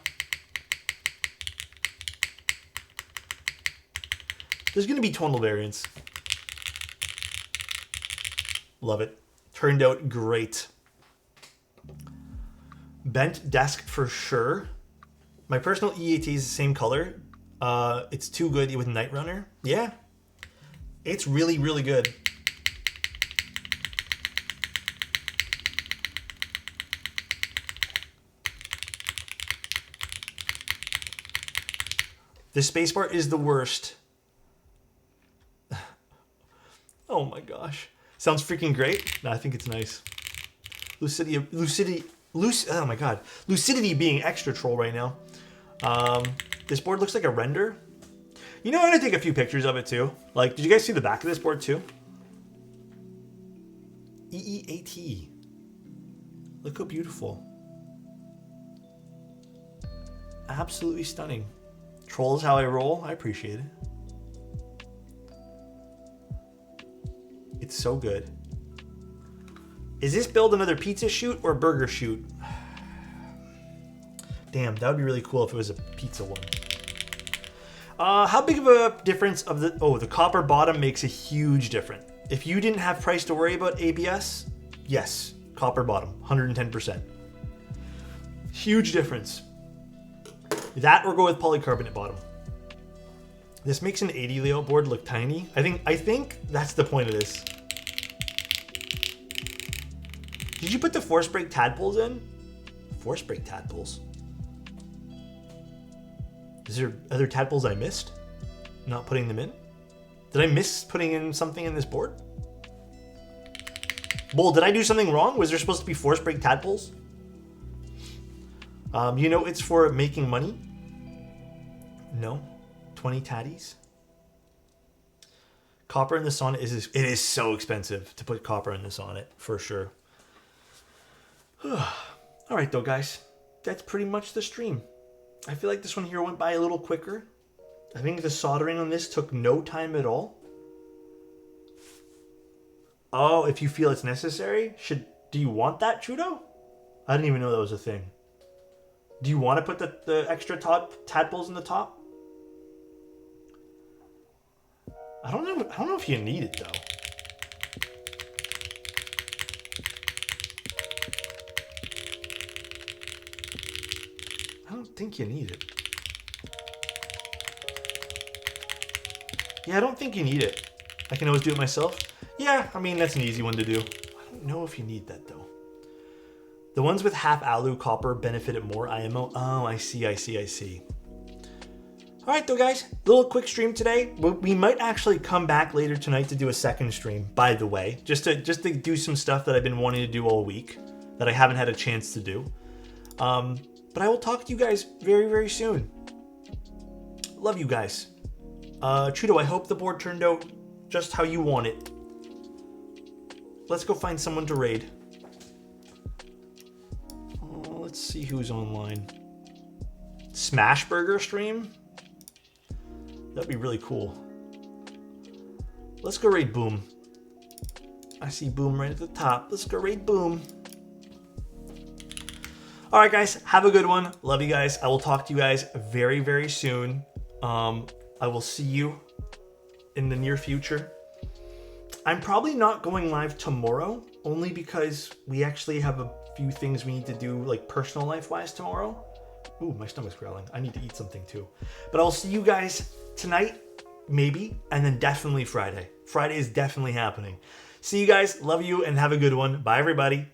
There's going to be tonal variance. Love it. Turned out great. Bent desk for sure. My personal EEAT is the same color. It's too good with Night Runner. Yeah. It's really, really good. The spacebar is the worst. Oh my gosh. Sounds freaking great. No, I think it's nice. Lucidity being extra troll right now. This board looks like a render. You know, I'm gonna take a few pictures of it too. Like, did you guys see the back of this board too? EEAT. Look how beautiful. Absolutely stunning. Troll is how I roll. I appreciate it. It's so good. Is this build another pizza shoot or burger shoot? Damn, that would be really cool if it was a pizza one. How big of a difference of the... Oh, the copper bottom makes a huge difference. If you didn't have price to worry about ABS, yes, copper bottom, 110%. Huge difference. That or go with polycarbonate bottom. This makes an 80 layout board look tiny. I think that's the point of this. Did you put the force brake tadpoles in? Force brake tadpoles? Is there other tadpoles I missed? Not putting them in? Did I miss putting in something in this board? Bull, did I do something wrong? Was there supposed to be force brake tadpoles? You know it's for making money? No. 20 tatties? Copper in the sonnet it is so expensive to put copper in the sonnet, for sure. Alright though, guys. That's pretty much the stream. I feel like this one here went by a little quicker. I think the soldering on this took no time at all. Oh, if you feel it's necessary? Do you want that, Trudeau? I didn't even know that was a thing. Do you want to put the extra tadpoles in the top? I don't know if you need it though. I don't think you need it. Yeah, I don't think you need it. I can always do it myself. Yeah, I mean, that's an easy one to do. I don't know if you need that though. The ones with half alu copper benefited more IMO. Oh, I see. All right, though, guys. Little quick stream today. We might actually come back later tonight to do a second stream, by the way. Just to do some stuff that I've been wanting to do all week that I haven't had a chance to do. But I will talk to you guys very, very soon. Love you guys. Trudeau, I hope the board turned out just how you want it. Let's go find someone to raid. Let's see who's online. Smash Burger stream? That'd be really cool. Let's go raid Boom. I see Boom right at the top. Let's go raid Boom. All right, guys, have a good one. Love you guys. I will talk to you guys very, very soon. I will see you in the near future. I'm probably not going live tomorrow, only because we actually have a few things we need to do, like personal life-wise tomorrow. Ooh, my stomach's growling. I need to eat something too. But I'll see you guys tonight, maybe, and then definitely Friday. Friday is definitely happening. See you guys. Love you and have a good one. Bye, everybody.